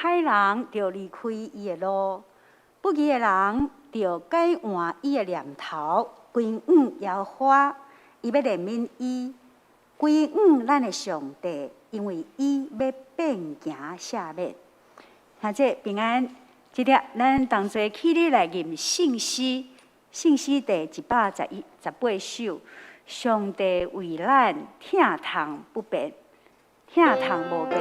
歹人就离开伊的路，不义的人就改换伊的念头，归往耶和华，伊要怜悯伊，归往咱的上帝，因为伊要变行赦免。下这平安，即日咱同齐起立来念圣诗，圣诗第118首。上帝为咱疼痛不变，疼痛无变。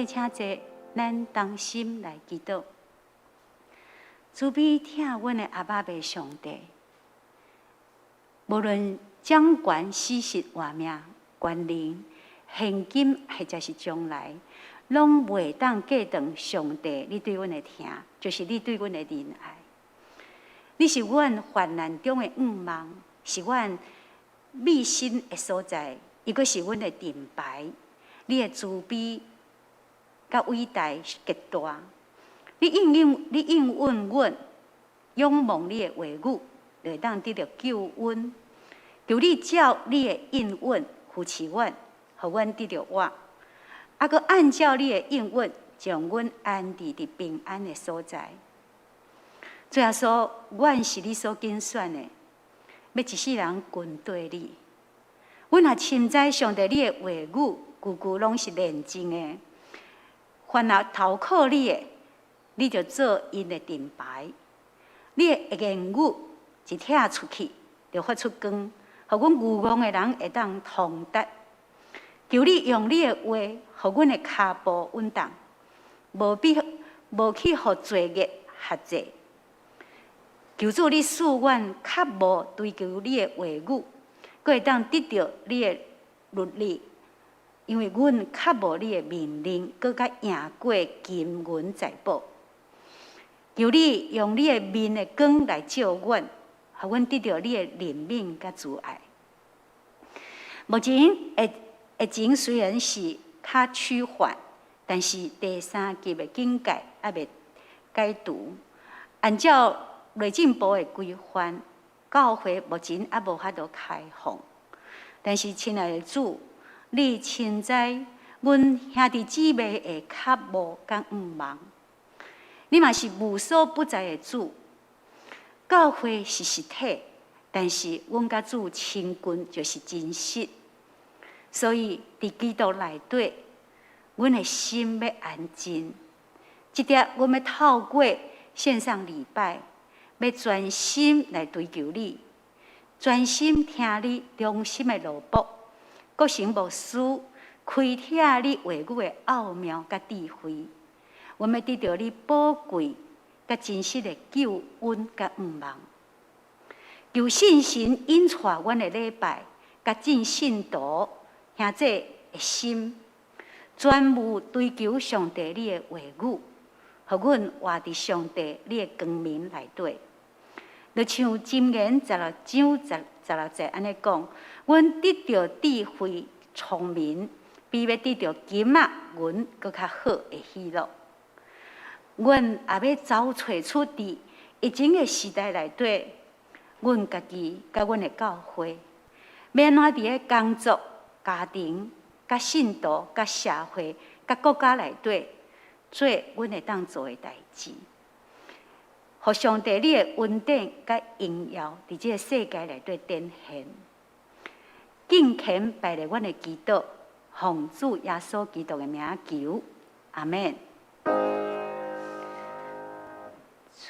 请坐，咱同心来祈祷。慈悲疼阮的阿爸爸上帝，无论掌权、死实、活命、权能、现今或者是将来，拢袂当计当上帝你对阮的疼，就是你对阮的仁爱。你是阮患难中的望望，是阮美心的所在，伊阁是阮的盾牌。你的慈悲甲伟大极大，你应允阮，仰望你的话语，就会当得到救恩。求你照你的应允扶持阮，互阮得到活，阁按照你的应允，将阮安置伫平安的所在。最后说，阮是你所拣选的，要一世人跟对你。阮也深知上帝你的话语，句句拢是炼净的。凡若投靠你的，你就做因的盾牌。你的言语一拆出去，就发出光，互阮愚妄的人会当通达。求你用你的话，互阮的脚步稳当，无去互罪孽辖制。求主你使阮较无追求你的话语，阁会当得到你的律例。因为阮较无你的命令，搁较赢过金银财宝。求你用你的面的光来照阮，互阮得到你的怜悯甲慈爱。目前疫情虽然是较趋缓，但是第3级的警戒还未解除。按照内政部的规范，教会目前还无法度开放。但是，亲爱的主，你亲知阮兄弟姊妹的较无甲毋望，你嘛是无所不在的主。教会是实体，但是阮甲主亲近就是真实。所以伫基督内底，阮的心要安静。即点，阮要透过线上礼拜，要专心来追求你。专心听你良心的萝卜，各行无私，开拓你话语的奥妙甲智慧。我们得到你宝贵甲真实的救恩甲愿望。求信心引带阮的礼拜，甲尽信徒兄弟的心，专务追求上帝你的话语，互阮活伫上帝你的光明内底。就像箴言16章16节安尼讲，阮得到智慧、聪明，比要得到金仔、银搁较好的喜乐。阮也要找找出伫疫情的时代内底，阮家己甲阮的教会，要安怎伫咧工作、家庭、甲信徒、甲社会、甲国家内底，做阮会当做的代志。互上帝你的恩典甲荣耀伫即个世界内底展现，敬虔拜咧阮的祈祷，奉主耶稣基督的名求，阿门。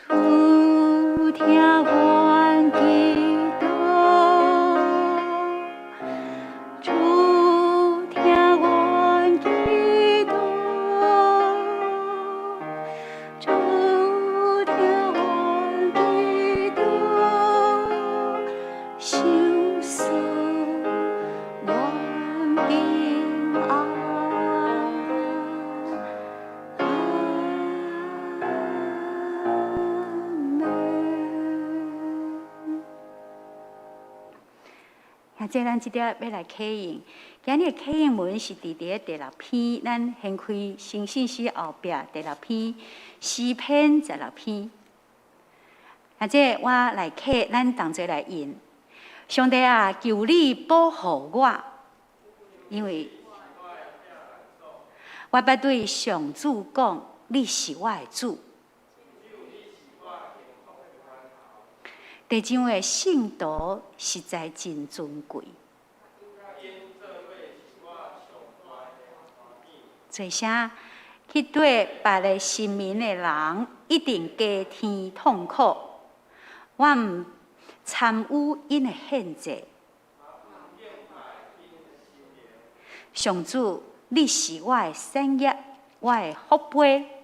主听阮祈祷，主听阮祈祷，主听阮祈祷，受赐阮平安。即咱即点要来启应，今日启应文是伫第6篇，咱掀开新信息后壁第6篇诗篇16篇。即我来启，咱同齐来引。上帝啊，求你保护我，因为我捌对上主讲，你是我的主。地上的圣徒实在真尊贵，做啥去对别个神明的人一定加添痛苦？我唔参与因的献祭。上主，你是我的产业，我的福杯。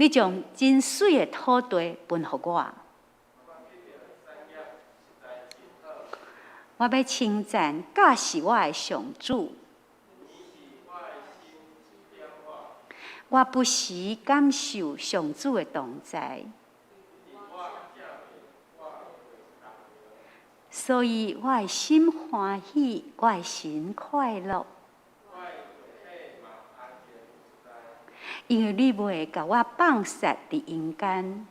你将真水的土地分予我，我要称赞驾是我的上主。我不时感受上主的同在，所以我的心欢喜，我的心快乐。因为你袂甲我放杀伫阴间，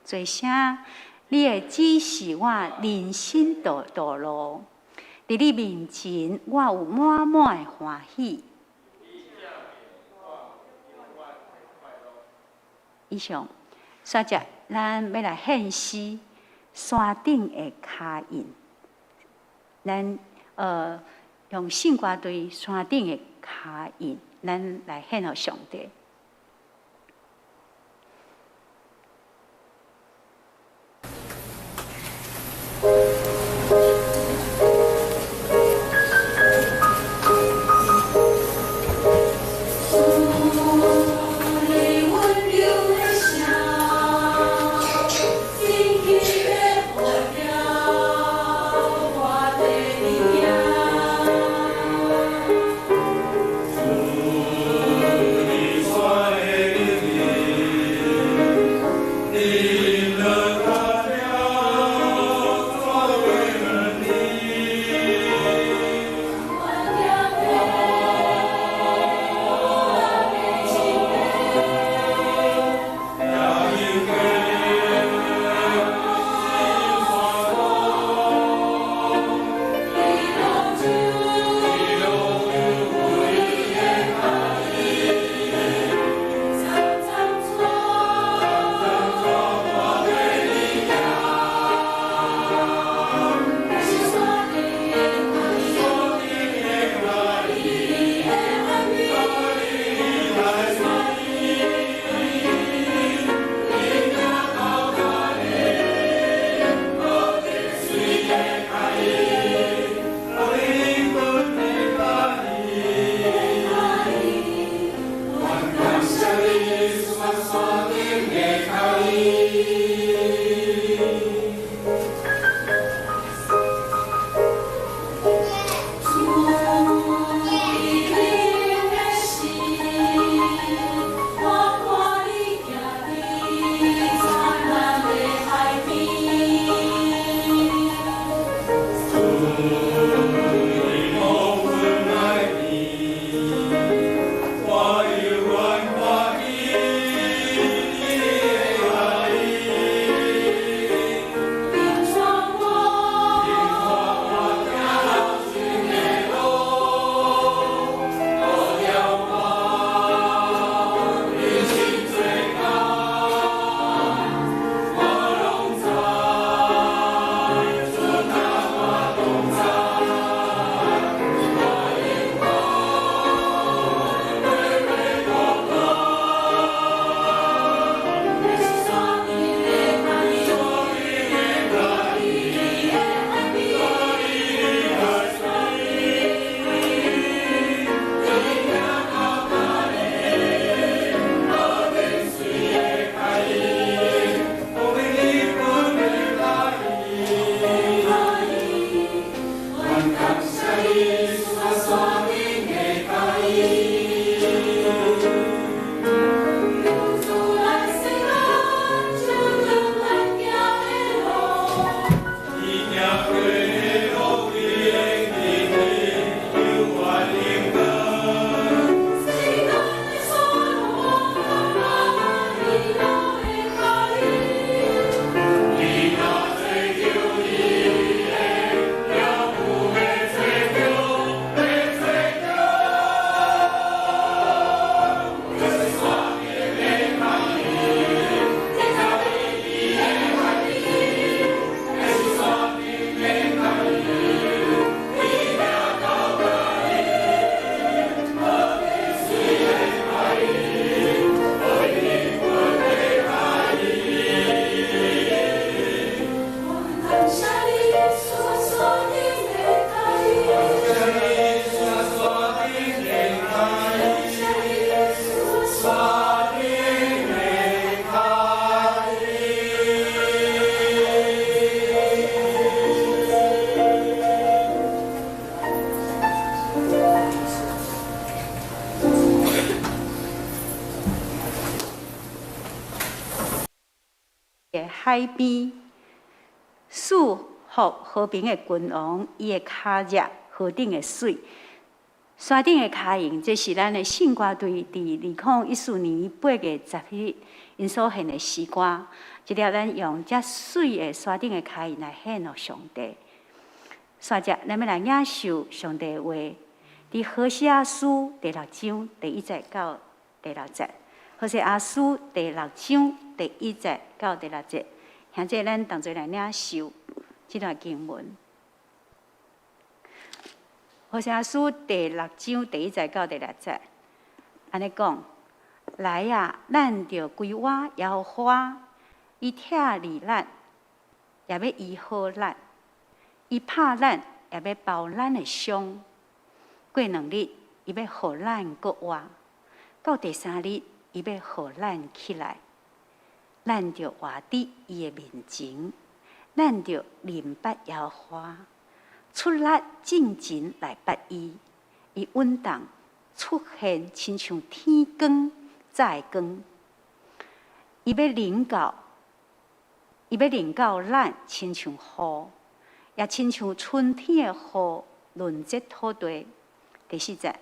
做啥？你会指示我人生道路，伫你面前，我有满满的欢喜。以上，接着咱要来献诗，山顶的脚印，咱用圣歌对山顶的脚印，咱来献予上帝。你说。海边，束缚和平的君王，伊的脚热河顶的水。山顶的脚印，这是咱的圣歌队伫2014年8月10日因所献的诗歌。一条咱用遮水的山顶的脚印来献予上帝。接着，咱要来领受上帝的话，伫何西阿书第6章第1节到第6节。何西阿书第6章第1节到第6节，现在咱同齐来领受这段经文。何西阿书第6章第1节到第6节，安尼讲：来啊，咱着归我耶和华，伊疼理咱，也要医好咱；伊拍咱，也要包咱的伤。过2日，伊要互咱搁活；到第3日，伊要互咱起来。咱着活伫伊的面前，咱着明白耶和华。出力进前来捌伊，伊稳当出现，亲像天光早光。伊要临到咱，亲像雨，也亲像春天的雨润泽土地。第4节，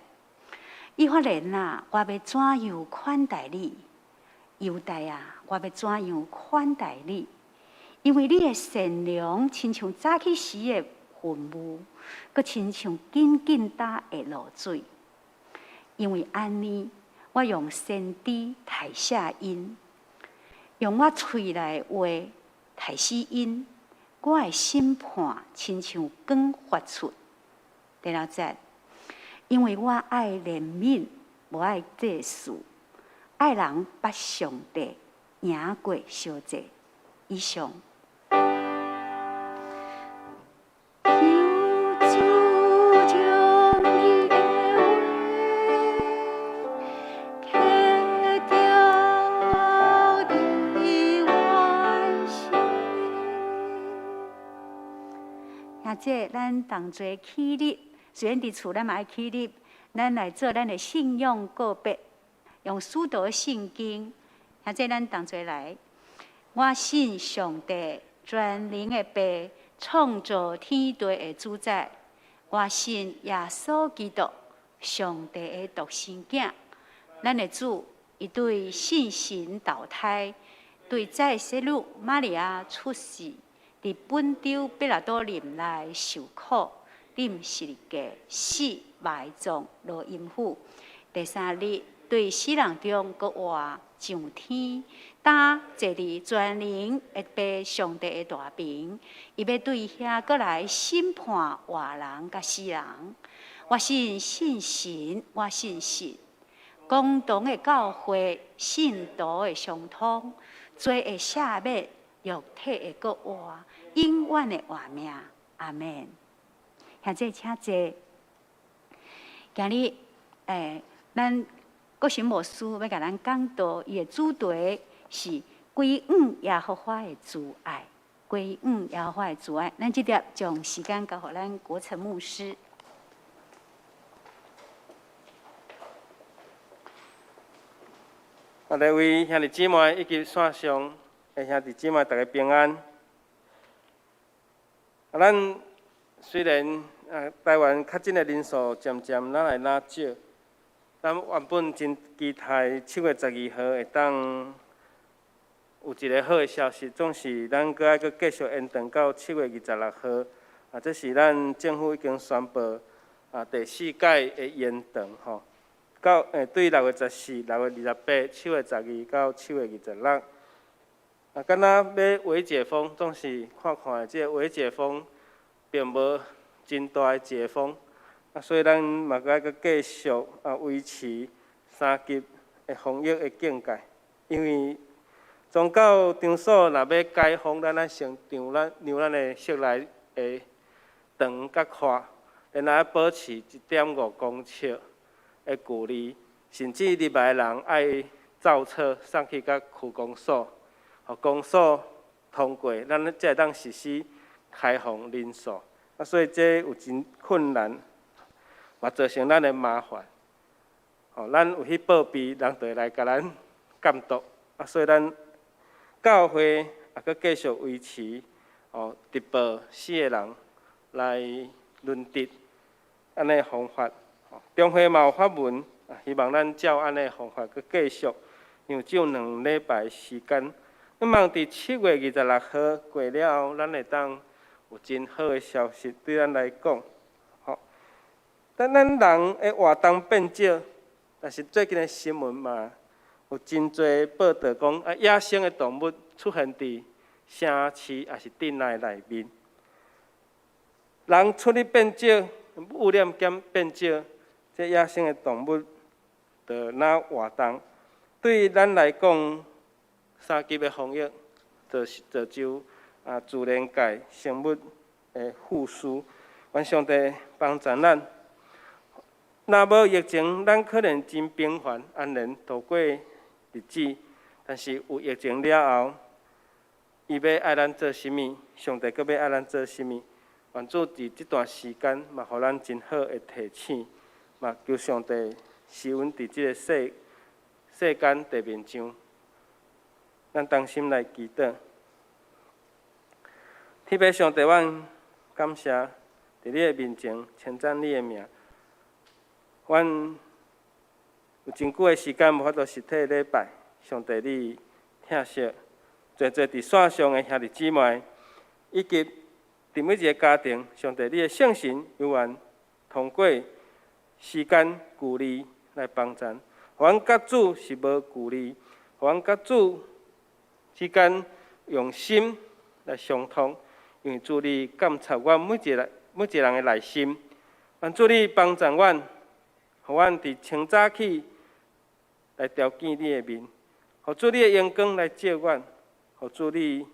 以法莲啊，我要怎样款待你？犹大啊，我要怎样款待你？因为你的善良，亲像早起时的云雾，佮亲像紧紧打的露水。因为安尼，我用先知提醒因，用我喙内的话提示因。我的审判亲像光发出。第6节，因为我爱怜悯，无爱祭祀，爱人捌上帝，赢过小节。以上。这咱同齐起立，虽然伫厝咱嘛爱起立，咱来做咱的信仰告别，用使徒的圣经。现在咱同齐来，我信上帝全能的爸，创造天地的主宰。我信耶稣基督，上帝的独生子，咱的主，伊对信神投胎，对在世女玛利亚出世。伫本州彼拉多林内受苦，啉十字架，死埋葬落阴府。第3日，对死人中阁活上天，坐伫全能的爸上帝的大屏，伊要对遐阁来审判活人甲死人。我信神，我信神。共同的教会，信徒的相通，罪的赦免，肉体的阁活。永远的活命，阿门。现在请坐。今日，咱国神牧师要甲咱讲道，伊的主题是归向耶和华的慈爱，归向耶和华的慈爱。咱直接将时间交予咱国成牧师。各位兄弟姊妹以及线上的兄弟姊妹，大家平安。咱虽然台湾确诊的人数渐渐来少，咱原本真期待7月12号会当有一个好的消息，总是咱搁爱搁继续延长到7月26号。这是咱政府已经宣布第4届的延长吼，到对6月14、6月28、7月12到7月26。敢若要微解封，总是看即个微解封并无真大的解封，所以咱嘛该搁继续维持3级的防疫的境界。因为宗教场所若要解封，咱先让咱的室内的长甲宽，然后保持1.5公尺的距离，甚至入来的人爱造册送去甲区公所。互公所通过，咱才会当实施开放人数。所以这有真困难，嘛造成咱的麻烦。咱有去报备，人就会来甲咱监督。所以咱教会阁继续维持直播4个人来轮值安尼方法。中会嘛有发文，希望咱照安尼方法阁继续，让只有2礼拜时间。希望伫7月26号过了后，咱会当有真好的消息对咱来讲。但咱人的活动变少，但是最近的新闻嘛，有真侪报道讲野生的动物出现伫城市也是镇内面。人出入变少，污染变少，这野生的动物就哪活动？对咱来讲，3级的防疫就是造就自然界生物的复苏。愿上帝帮助咱。若无疫情，咱可能真平凡安然度过日子。但是有疫情了后，伊要爱咱做甚物？上帝阁要爱咱做甚物？愿主伫这段时间，嘛，互咱真好的提醒，嘛，求上帝施恩伫这个世间地面上。咱同心来祈祷。天父上帝，阮感谢伫你的面前称赞你的名。阮有真久的时间无法度实体礼拜，上帝你疼惜，侪伫线上的兄弟姊妹，以及伫每一个家庭，上帝你的圣神有缘通过时间距离来帮助，互阮甲主是无距离，互阮甲主之间用心来相通，因为主你监察阮每一个人的内心，愿主你帮助阮。互阮伫清早起来朝见你的面，互主你的阳光来照阮，互主你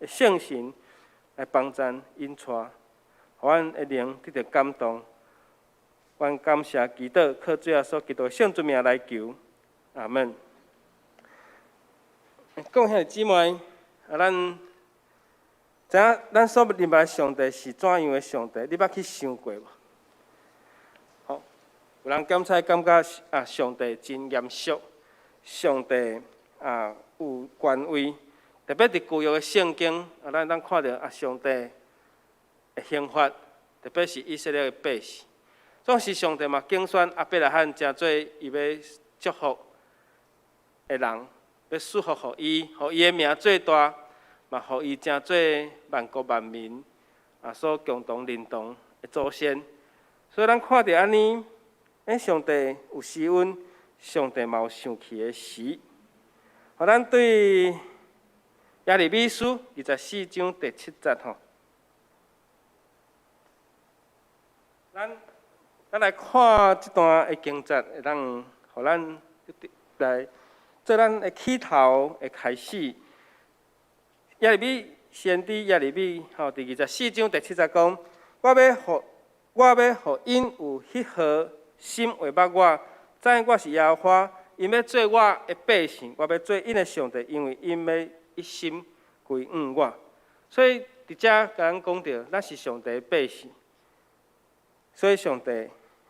的圣神来帮助引带，互阮的灵得到感动。阮感谢祈祷，靠主耶稣基督圣主名来求，阿门。讲兄弟姊妹，咱知影咱所认识上帝是怎样的上帝？你捌去想过无？有人检测感觉上帝真严肃，上帝有权威，特别伫旧约的圣经咱看到上帝的刑罚，特别是以色列的百姓。总是上帝嘛竞选亚伯拉罕诚做伊要祝福的人，要祝福互伊的名最大，嘛互伊诚做万国万民所共同认同的祖先。所以咱看到安尼。上帝有施恩，上帝嘛有生气的时。互咱对耶利米书24章第7节咱来看这段的经节，会当互咱来做咱的起头的开始。耶利米先知耶利米第24章第7节讲：我要互因有迄号。心会捌我，知影我是耶和华，因要做我的百姓，我要做因的上帝，因为因要一心归向我。所以伫遮甲咱讲到，咱是上帝的百姓，所以上帝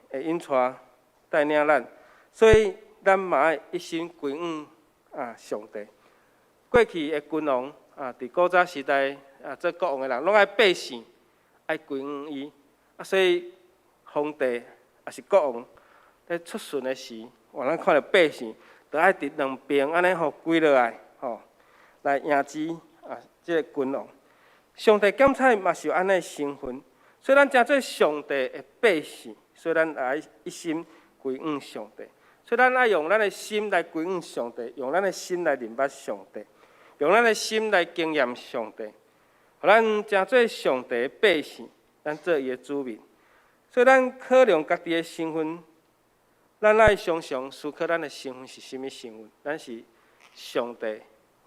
会引带领咱，所以咱嘛爱一心归向上帝。过去的君王伫古早时代做国王的人，拢爱百姓爱归向伊，所以皇帝。也是国王在出巡的时，咱看到百姓，就爱伫两边安尼跪落来，来迎接这个君王。上帝检察嘛是有安尼身份，所以咱诚做上帝的百姓，所以咱爱一心归向上帝。所以咱爱用咱的心来归向上帝，用咱的心来认捌上帝，用咱的心来经验上帝。互咱诚做上帝的百姓，咱做伊的子民。所以，咱考量家己的身份，咱爱常常思考咱的身份是甚物身份？咱是上帝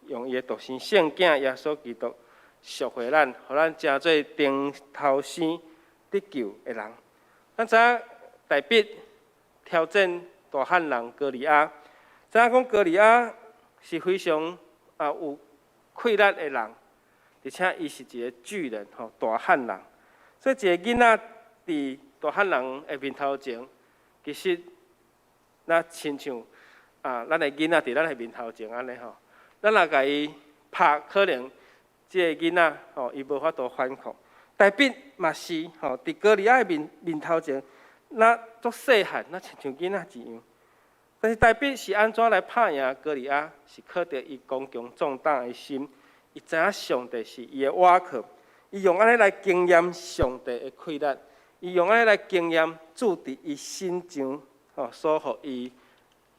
用伊的独生圣囝耶稣基督赎回咱，互咱诚做顶头生得救的人。咱知影大卫挑战大汉人歌利亚，知影讲歌利亚是非常有气力的人，而且伊是一个巨人大汉人。所以一个囡仔伫大汉人的面头前，其实那亲像咱的囡仔伫咱的面头前安尼咱若甲伊拍，可能这个囡仔伊无法度反抗。大笔嘛是伫歌利亚的面头前，那足细汉，那亲像囡仔一样。但是大笔是安怎来拍赢歌利亚？是靠着伊刚强壮胆的心，伊知影上帝是伊的倚靠，伊用安尼来经验上帝的气力，伊用安尼来经验主伫伊心上所予伊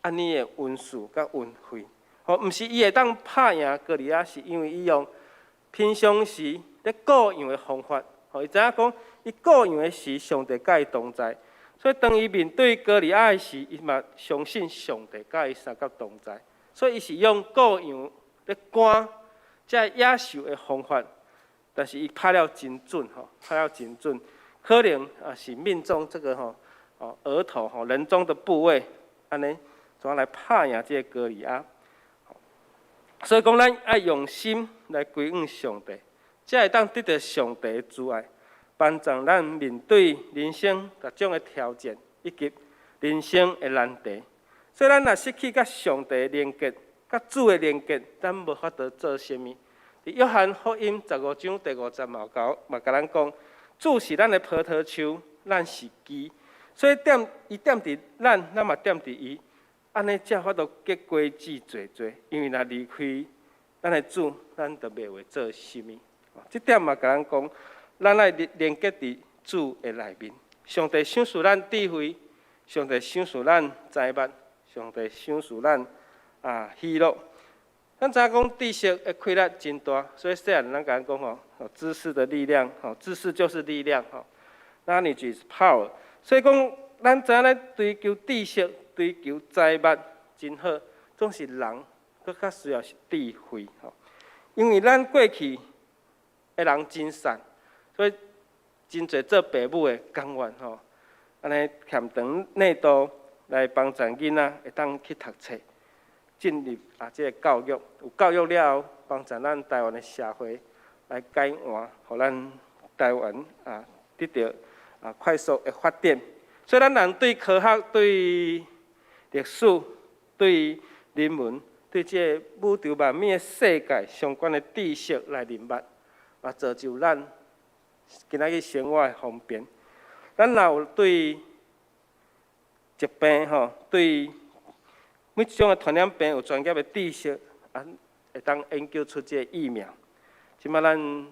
安尼的恩赐甲恩惠。毋是伊会当拍赢歌利亚，是因为伊用平常时咧各样的方法。伊知影讲，伊各样的事，上帝甲伊同在。所以当伊面对歌利亚的时，伊嘛相信上帝甲伊三角同在。所以伊是用各样咧赶遮野兽的方法，但是伊拍了真准拍了真准。可能是命中这个额头人中的部位，安尼怎样来拍赢这个歌利亚？所以讲，咱爱用心来归向上帝，才会当得到上帝的慈爱，帮助咱面对人生各种的挑战以及人生的难题。所以，咱若失去甲上帝的连结、甲主的连结，咱无法度做啥物。伫约翰福音15章第5节嘛甲咱讲，主是咱的葡萄树，咱是枝。所以伊踮伫咱，咱嘛踮伫伊。安尼才法度结果子多多，因为若离开咱的主，咱就袂会做啥物。这点嘛，甲咱讲，咱爱连结伫主的内面。上帝赏赐咱智慧，上帝赏赐咱财物，上帝赏赐咱喜乐。咱知影讲知识的气力真大，所以虽然咱甲咱讲知识的力量，知识就是力量，knowledge is power。所以讲，咱知影咧追求知识。追求财物真好，总是人搁较需要是智慧因为咱过去的人真善，所以真侪做父母的甘愿安尼欠长内度来帮助囡仔会当去读册，进入这个教育，有教育了后，帮助咱台湾的社会来改换，互咱台湾得到快速的发展。所以咱人对科学对历史对人文对这个宇宙万物的世界相关的知识来认捌，造就咱今仔日生活的方便。咱若有对疾病对每一种的传染病有专业的知识，会当研究出这个疫苗。即摆咱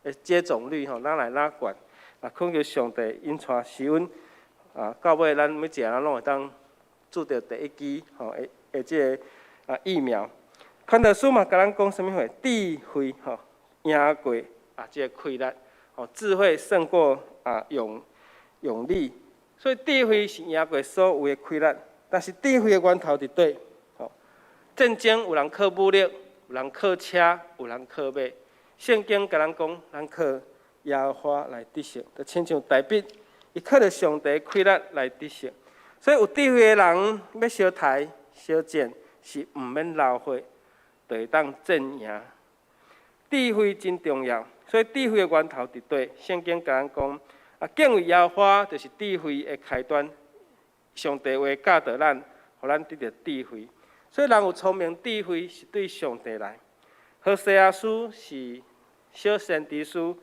的接种率哪来哪悬？恳求上帝因带施恩到尾咱每一个人拢会当注到第一支的这个疫苗。传道书嘛，甲咱讲什么话？智慧赢过这个气力，智慧胜过用力。所以智慧是赢过所有的气力，但是智慧的源头伫对？战争有人靠武力，有人靠车，有人靠马。圣经甲咱讲，咱靠耶和华来得胜，就亲像大笔，伊靠着上帝的气力来得胜。所以有智慧的人要小台小战，是毋免流血，就会当战赢。智慧真重要，所以智慧的源头伫对？圣经甲咱讲，敬畏耶和华就是智慧的开端。上帝话教导咱，互咱得到智慧。所以人有聪明智慧是对上帝来。何西阿书是小先知书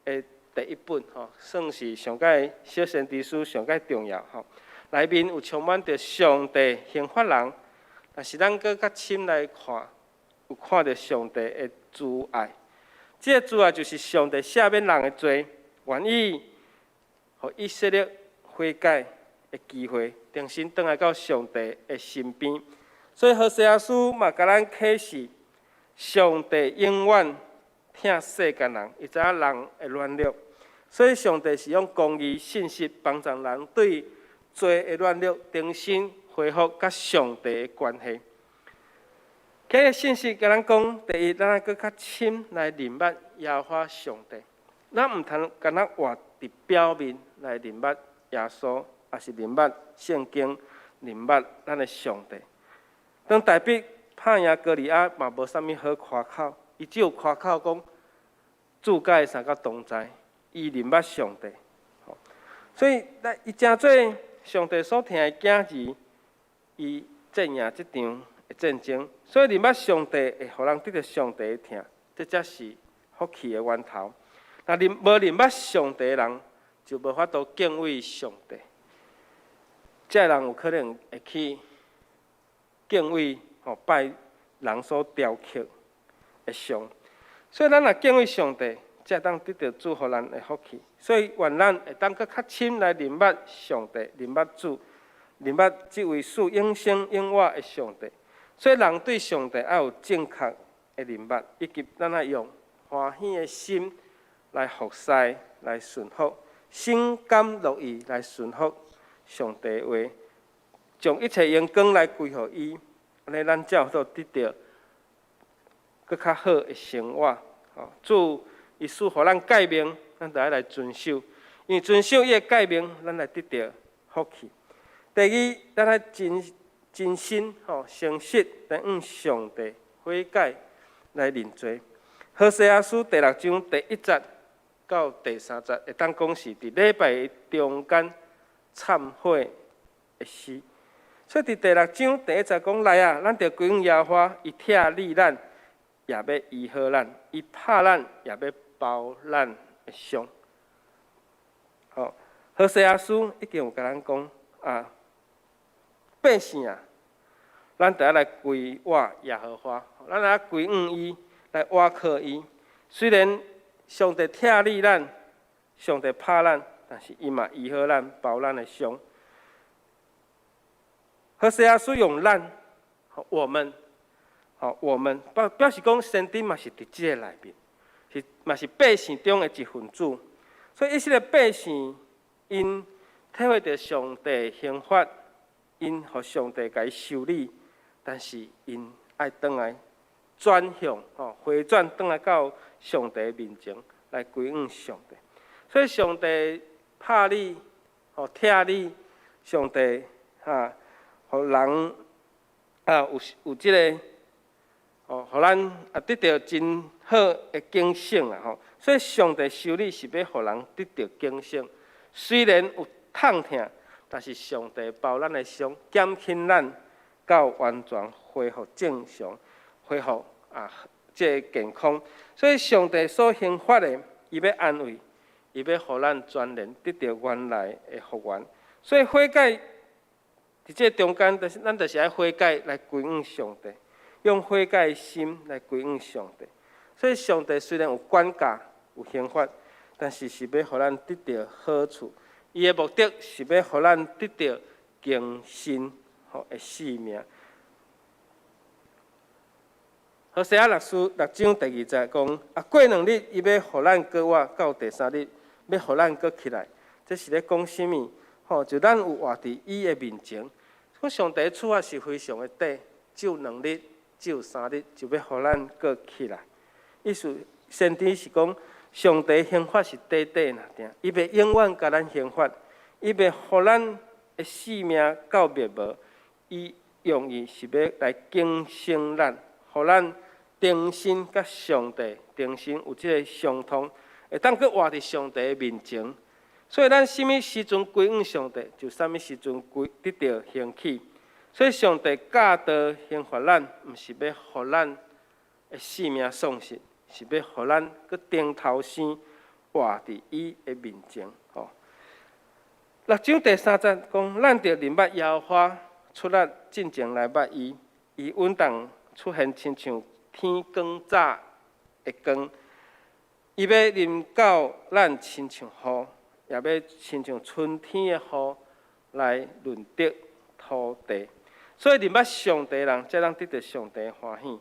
的第一本算是上界小先知书上界重要内面有充满着上帝刑罚人，但是咱搁较深来看，有看到上帝的慈爱。这个慈爱就是上帝赦免人的罪，愿意互以色列悔改的机会，重新转来到上帝的身边。所以何西阿书嘛，甲咱启示，上帝永远疼世间人，伊知影人会软弱，所以上帝是用公义信息帮助人对罪的软弱重新恢复甲上帝的关系。今日信息甲咱讲，第一，咱搁较深来认捌耶和华上帝。咱毋通干那活伫表面来认捌耶稣，也是认捌圣经，认捌咱的上帝。当大笔拍赢歌利亚嘛，无啥物好夸口，伊只有夸口讲主甲伊三角同在，伊认捌上帝。所以，伊真做上帝所听的囝儿，伊战赢这场的战争。所以，认捌上帝会互人得到上帝的疼，这才是福气的源头。那无认捌上帝的人，就无法度敬畏上帝。这人有可能会去敬畏拜人所雕刻的像。所以，咱若敬畏上帝，才当得到主予咱的福气。所以，愿咱会当搁较深来认捌上帝，认捌主，认捌这位属永生永活的上帝。所以，人对上帝要有正确的认捌，以及咱要用欢喜的心来服侍、来顺服，心甘乐意来顺服上帝的话，将一切荣光来归乎伊，安尼咱才有法度得到搁较好的生活。主伊赐予咱诫命，咱就要来遵守，因为遵守伊的诫命，咱来得到福气。第二，咱要真心诚实来向上帝悔改来认罪。何西阿书第6章第1节到第3节，会当讲是伫礼拜中间忏悔的诗。所以伫第6章第1节讲来啊，咱着归向耶和华，伊疼利咱，也要医好咱；伊拍咱，也要包咱的伤。何西阿书已经有甲咱讲啊，百姓啊，咱得来归我耶和华，咱来归向伊，来倚靠伊。虽然上帝疼利咱，上帝拍咱，但是伊嘛医好咱，包咱的伤。何西阿书用咱，我们，我们表示讲，圣经嘛是伫即个内面，嘛是百姓中的一份子。所以以色列百姓，因体会到上帝刑罚，因互上帝甲伊修理，但是因爱转来转向，回转转来到上帝面前来归向上帝。所以上帝拍你，疼你，上帝互人有即个，互咱得到真好的警醒啦。所以上帝修理是要互人得到警醒，虽然有痛疼，但是上帝包咱的伤，减轻咱到完全恢复正常，恢复即个健康。所以上帝所刑罚的，伊要安慰，伊要互咱全然得到原来的福源。所以悔改伫这中间，咱就是爱悔改来归向上帝，用悔改的心来归向上帝。所以上帝虽然有管教、有刑罚，但是是要互咱得到好处。伊的目的是要互咱得到更新的生命。何西阿书6章第2节讲：过2日，伊要互咱搁活到第3日，要互咱搁起来。这是咧讲什么？就咱有活伫伊的面前。上帝的处罚是非常的短，只有2日，只有3日，就要互咱搁起来。意思先天是讲，上帝刑罚是短短呐，伊袂永远甲咱刑罚，伊袂互咱的性命到灭亡。伊用意是要来更新咱，互咱重新甲上帝重新有即个相通，会当搁活伫上帝的面前。所以咱什么时阵归向上帝，就什么时阵得到兴起。所以上帝教导刑罚咱，毋是要互咱的性命丧失，是要互咱搁顶头生活伫伊的面前。6章第3节讲，咱着认捌耶和华，出力进前来捌伊，伊稳当出现，亲像天光早的光。伊要临到咱，亲像雨。也要亲像春天的雨来润泽土地，所以认捌上帝的人，才能得到上帝的欢喜。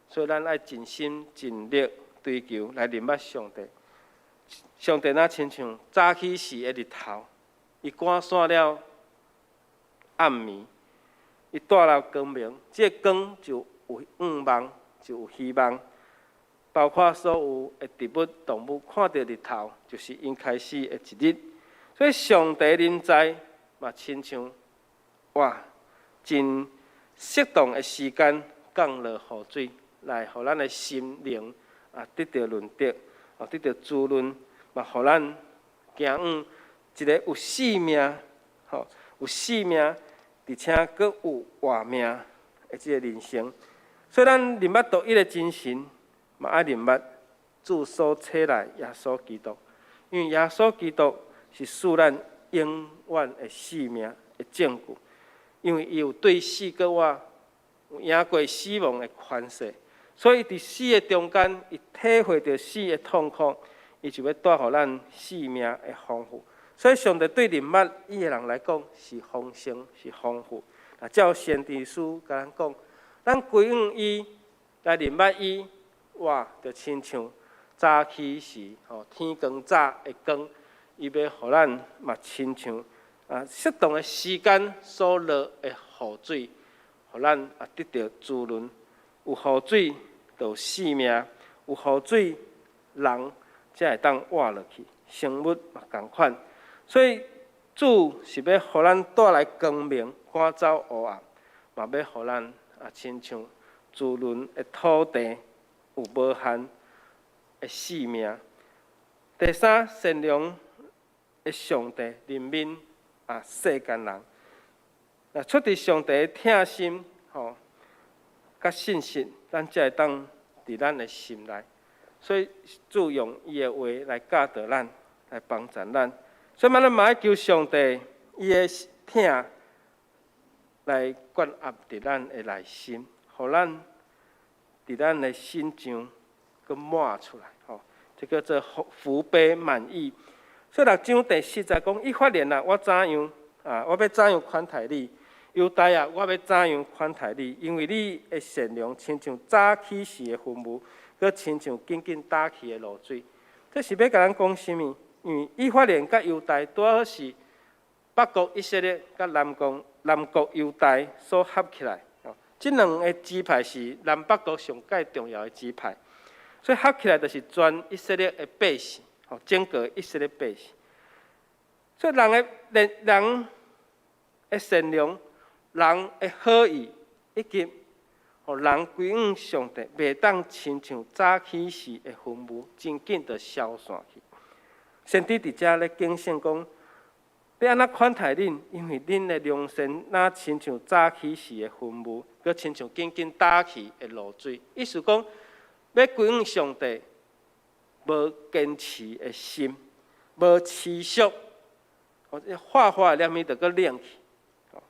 所以咱爱尽心尽力追求来认捌上帝。上帝那亲像早起时的日头，伊赶散了暗暝，伊带来光明。这个光就有望望，就有希望。包括所有的植物、动物看到日头，就是因开始的一日。所以上帝临在嘛，亲像真适当的时间降落雨水，来互咱的心灵得到润泽，得到滋润，嘛，互咱行往一个有生命、有生命，而且佫有活命的即个人生。所以咱认捌独一的真神，嘛爱认捌主所赐来耶稣基督，因为耶稣基督是赐咱永远的生命的证据，因为伊有对死搁活，有赢过死亡的权势，所以伫死的中间，伊体会到死的痛苦，伊就要带予咱生命的丰富。所以上帝对认捌伊的人来讲是丰盛，是丰富。啊，照先知书甲咱讲，咱归向伊来认捌伊，哇，就亲像早起时天光早的光，伊要互咱嘛亲像适当的时间所落的雨水，互咱得到滋润。有雨水就有生命，有雨水人才会当活落去，生物嘛同款。所以主是要互咱带来光明，赶走黑暗，嘛要互咱亲像滋润的土地，有无限的生命。第三，善良的上帝怜悯世间人，出自上帝的疼心甲信息，咱才会当伫咱的心内。所以主用伊的话来教导咱，来帮助咱。所以咱嘛爱求上帝伊的疼来灌压伫咱的内心，互咱伫咱的心上佮满出来。这叫做福杯满溢。所以6章第10节讲：伊发现我怎样我要怎样款待你？犹大啊，我要怎样款待你？因为你的善良，亲像早起时的云雾，佮亲像紧紧打去的露水。这是要甲咱讲什么？因为以法莲甲犹大拄好是北国以色列甲南国犹大所合起来。这两个支派是南北国上界重要的支派，所以合起来就是全以色列的百姓，整个以色列百姓。所以人的善良，人的好意，以及互人归向上帝，袂当亲像早起时的云雾，真紧就消散去。先知伫遮咧警醒讲，要安怎款待恁？因为恁的良善哪亲像早起时的云雾，佮亲像紧紧打去的露水。意思讲，要归向上帝，无坚持的心，无持续，化化的念伊就佮冷去。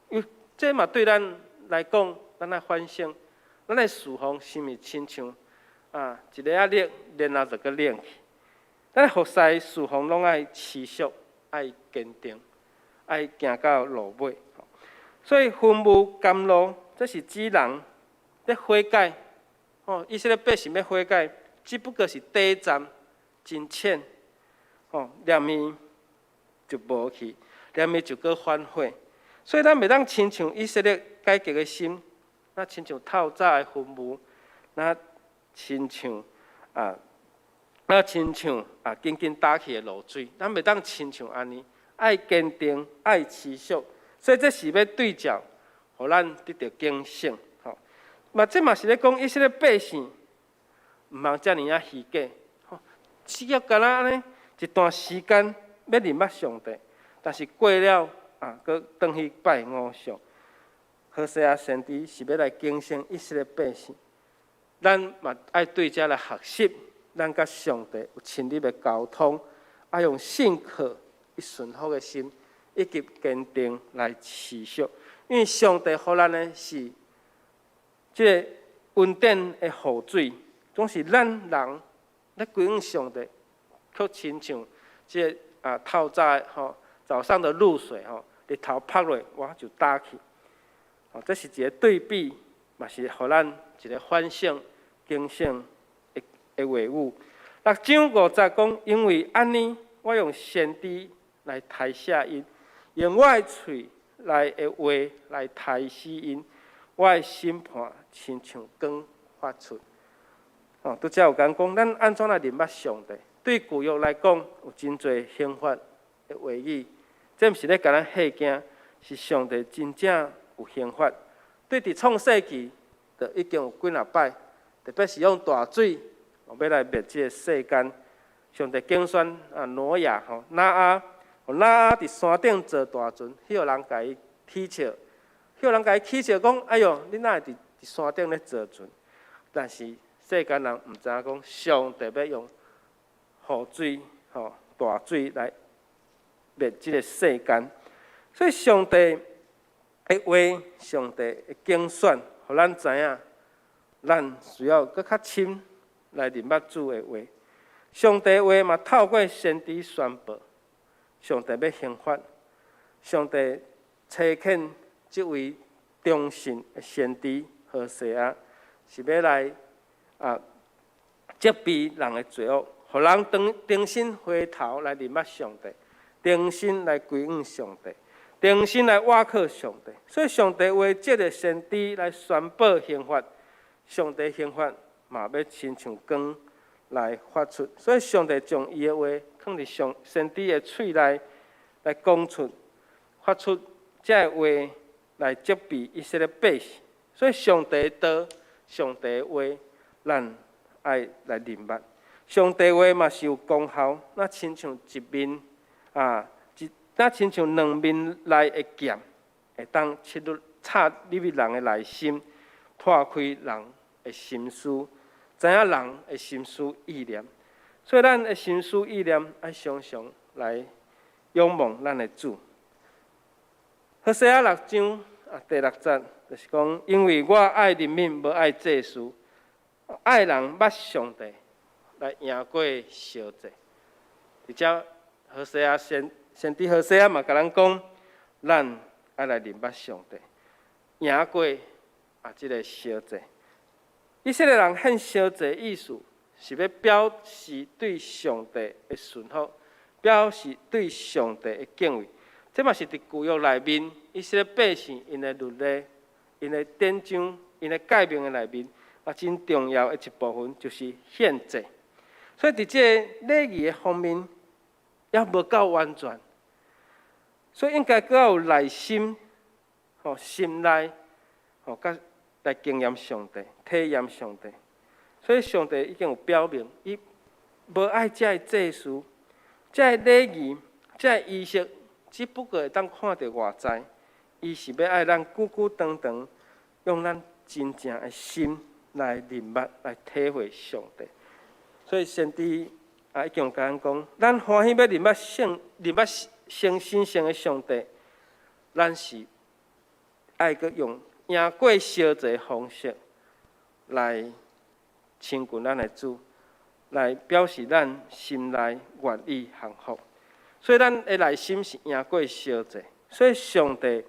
因为这嘛对咱来讲，咱来反省，咱的侍奉是毋是亲像一个热，然后就佮冷去。咱的服侍侍奉拢爱持续，爱坚定，爱行到落尾。所以云雾甘露，这是指人要悔改。以色列百姓要悔改，只不过是第一站真浅。念伊就无去，念伊就搁反悔。所以咱袂当亲像以色列改革的心，那亲像透早的云雾，那亲像紧紧打起的露水，咱袂当亲像安尼，爱坚定，爱持续。所以这是要对照，互咱得到警醒。这嘛是咧讲以色列百姓，毋通遮尔虚假。只要干那安尼一段时间要认捌上帝，但是过了佮转去拜偶像。何西阿先知是要来警醒以色列百姓，咱嘛爱对遮来学习。咱甲上帝有亲密的沟通，爱用信靠、顺服的心，以及坚定来持续。因为上帝予咱的是即个稳定的雨水，总是咱人咧归向上帝，却亲像即个透早早上的露水日头晒落，我就打去。这是一个对比，嘛是予咱一个反省、警醒的话语。6章5节讲，因为安尼，我用先知来提醒因，用我的嘴来的话来提示因，我的审判亲像光发出。拄则有讲，咱安怎来认捌上帝？对旧约来讲，有真侪刑罚的话语，这毋是咧甲咱吓惊，是上帝真正有刑罚。对伫创世纪，就已经有几若摆，特别是用大水，要来灭即个世间。上帝竞选挪亚拿阿伫山顶坐大船，迄个人甲伊取笑，迄个人甲伊取笑讲：哎哟，你哪会伫伫山顶咧坐船，但是世间人毋知影讲，上帝要用雨水、大水来灭即个世间。所以上帝的话，上帝的竞选，互咱知影，咱需要搁较深来认捌主的话。上帝的话嘛，透过先知宣布，上帝要兴发，上帝差遣即位忠信的先知何西阿，是要来责备人的罪恶，互人重新回头来认捌上帝，重新来归向上帝，重新来倚靠上帝。所以上帝话借着先知来宣布兴发，上帝兴发嘛要亲像光来发出。所以上帝将伊的话放伫先知的喙内来讲出，发出这话来责备以色列百姓。所以上帝的道、上帝的话，咱爱来认捌。上帝话嘛是有功效，那亲像一面那亲像两面来的剑，会当插入人的内心，破开人的心思，知影人的心思意念。所以咱的心思意念爱常常来仰望咱的主。何西阿6章第6节就是讲，因为我爱人民，无爱祭司，爱人捌上帝，来赢过烧祭。而且何西阿先知何西阿嘛，甲咱讲，咱爱来认捌上帝，赢过即个烧祭。以色列人献烧祭的意思，是要表示对上帝的顺服，表示对上帝的敬畏。这嘛是伫旧约内面，以色列百姓因的律例、因的典章、因的诫命的内面，真重要的一部分就是献祭。所以伫这礼仪的方面，也无够完全，所以应该搁有内心，心内，甲来经验上帝、体验上帝。所以上帝已经有表明，伊无爱这祭司、这礼仪、这仪式。只不过会当看到外在，伊是要爱咱久久长长，用咱真正的心来认捌、来体会上帝。所以先知已经甲咱讲，咱欢喜要认捌生神圣的上帝，咱是爱搁用赢过烧祭的方式来亲近咱的主，来表示咱心内愿意降服。所以咱的内心是赢过烧祭，所以上帝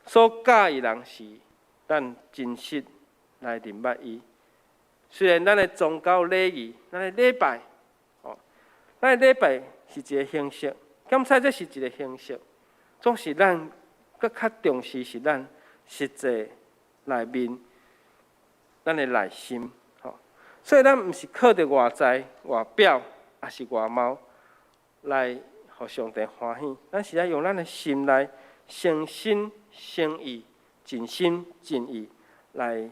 所喜意人是咱真实来认捌伊。虽然咱的宗教礼仪、咱的礼拜，咱的礼拜是一个形式，检采这是一个形式，总是咱搁较重视是咱实际内面咱的内心。所以咱毋是靠着外在、外表，也是外貌来。互上帝欢喜，咱是爱用咱的心来诚心诚意、尽心尽意来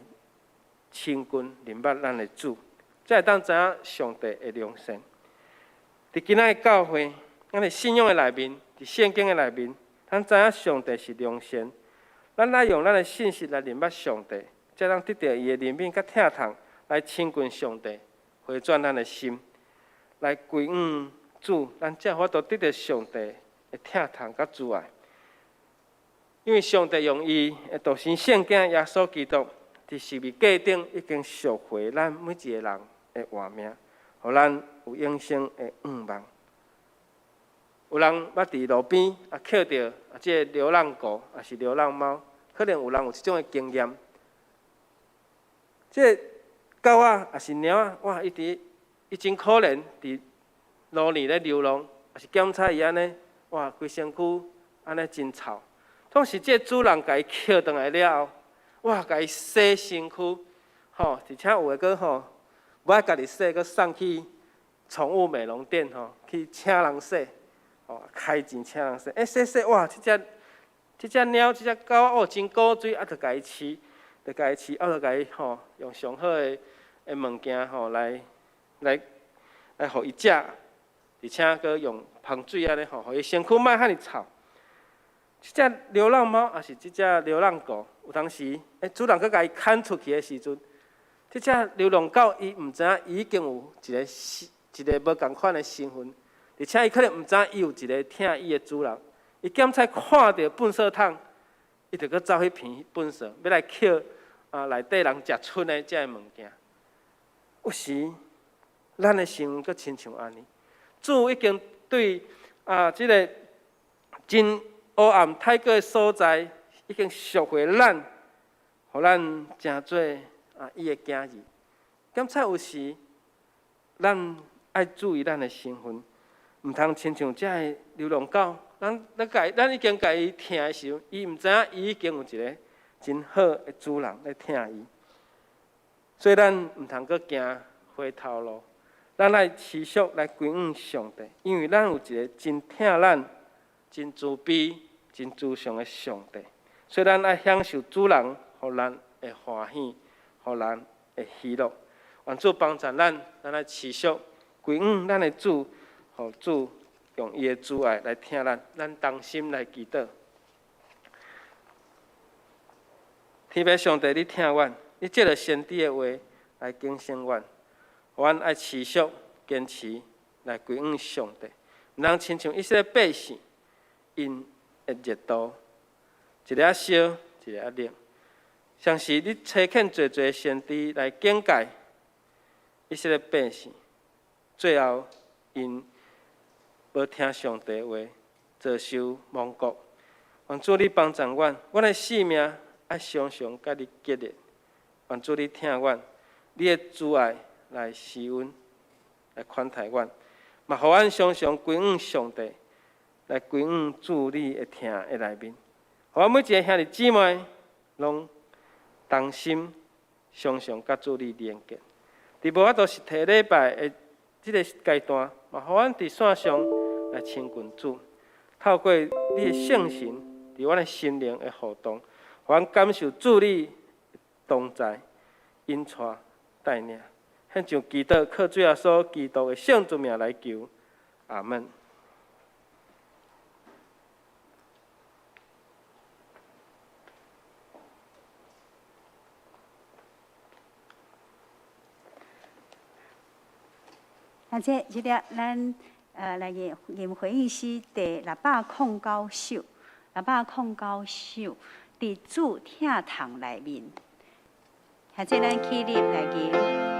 亲近认捌咱的主，才会当知影上帝的良善。伫今仔的教会，咱的信仰的内面，伫圣经的内面，咱知影上帝是良善，咱爱用咱的信息来认捌上帝，才当得到伊的怜悯甲疼痛，来亲近上帝，回转咱的心，来归向主，咱才有法度得到上帝的疼痛甲慈爱。因为上帝用伊的独生圣囝耶稣基督，伫十字架顶已经赎回咱每一个人的活命，互咱有永生的盼望。有人捌伫路边捡到这个流浪狗，也是流浪猫，可能有人有这种的经验。这狗仔也是猫仔，哇，伊真可怜，伫路里咧流浪，也是检查伊安尼，哇，规身躯安尼真臭。总是这主人甲伊捡倒来了后，哇，甲伊洗身躯，而且有诶个无爱家己洗，佮送去宠物美容店去请人洗，开钱请人洗。洗，哇，这只猫，这只狗真古锥，就甲伊饲，就甲伊用上好诶物件来互伊食。而且佫用芳水安尼互伊身躯莫遐尼臭。即只流浪猫，也是即只流浪狗，有当时，主人佮甲伊牵出去的时阵，即只流浪狗伊毋知影伊已经有一个无共款的身份，而且伊可能毋知影伊有一个疼伊的主人。伊检菜看到粪扫桶，伊就佮走去偏粪扫，要来捡内底人食剩的遮个物件。有时，咱的身份佮亲像安尼，主已经对即个真黑暗太过的所在，已经赎回咱，互咱成做伊的囝儿。检菜有时，咱爱注意咱的身份，毋通亲像遮个流浪狗。咱已经甲伊疼的时候，伊毋知影伊已经有一个真好的主人来疼伊，所以咱毋通阁行回头路。咱爱持续来归向上帝，因为咱有一个真疼咱、真慈悲、真慈祥的上帝，所以咱爱享受主人互咱的欢喜，互咱的喜乐。愿主帮助咱爱持续归向咱的主，互主用伊的主爱来听咱同心来祈祷。天父上帝，你听阮，你借着先知的话来警醒阮，阮爱持续坚持来归向上帝，毋通亲像以色列百姓因的热度，一个烧，一个冷。像是你差遣侪侪先知来警戒以色列百姓，最后因无听上帝的话，遭受亡国。愿主你帮助阮，阮的性命爱常常甲你激烈。愿主你听阮，你的主爱来施恩，来款待阮，嘛，互阮常常归向上帝，来归向主你的听的内面。互阮每一个兄弟姊妹，拢同心，常常甲主你连结。伫无法度实体礼拜的即个阶段，嘛，互阮伫线上来亲近主，透过你的圣神伫阮的心灵的互动，互阮感受主你同在、引带、带领，献上祈祷，靠主耶稣基督的圣主名来求，阿门。即个咱来念回应诗第609首，609首伫主听堂内面，现在咱起立来念。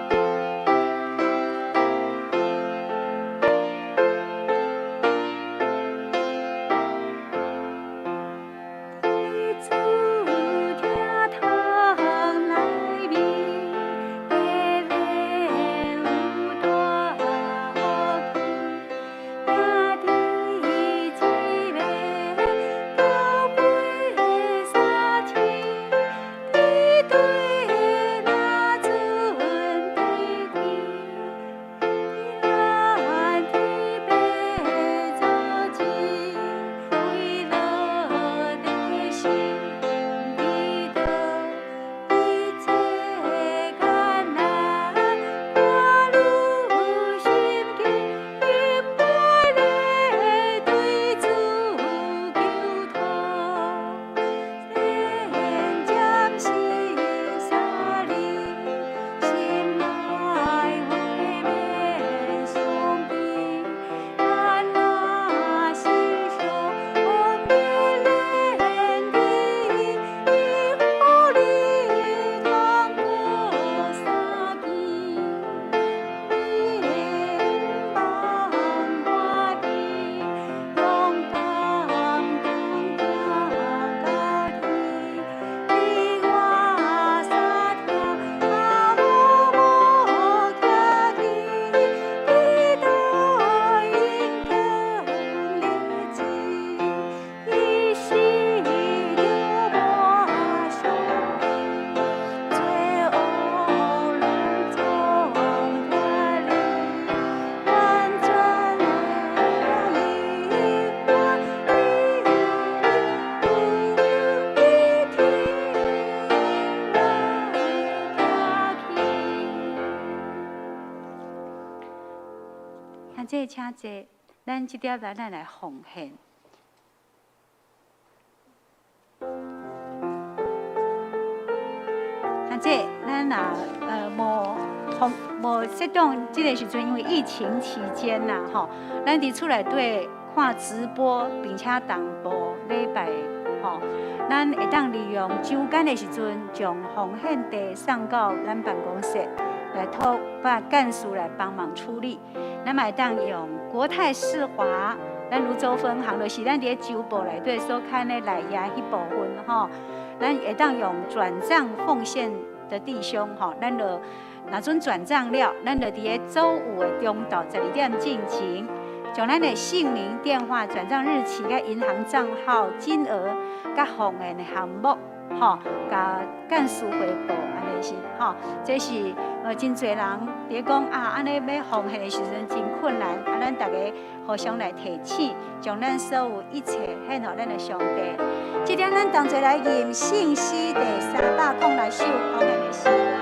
请坐，咱即点咱来奉献。啊，这咱无适当，这个时阵因为疫情期间呐，吼，咱伫厝内底看直播，并且同步礼拜，吼，咱会当利用周间的时阵，将奉献地送到咱办公室，来托把干事来帮忙处理。咱嘛会当用国泰世华，咱泸州分行就是咱伫周报内底所看的内页迄部分，吼，咱会当用转账奉献的弟兄，吼，咱就若准转账了，咱就伫个周五的中昼12点进行，将咱的姓名、电话、转账日期、甲银行账号、金额、甲奉献的项目，吼，甲干事汇报安尼是，吼，这是真侪人伫讲啊，安尼要奉献的时阵真困难，啊，咱大家互相来提醒，将咱所有一切献予咱的上帝。这点咱同齐来念信息第309首奉献的诗歌。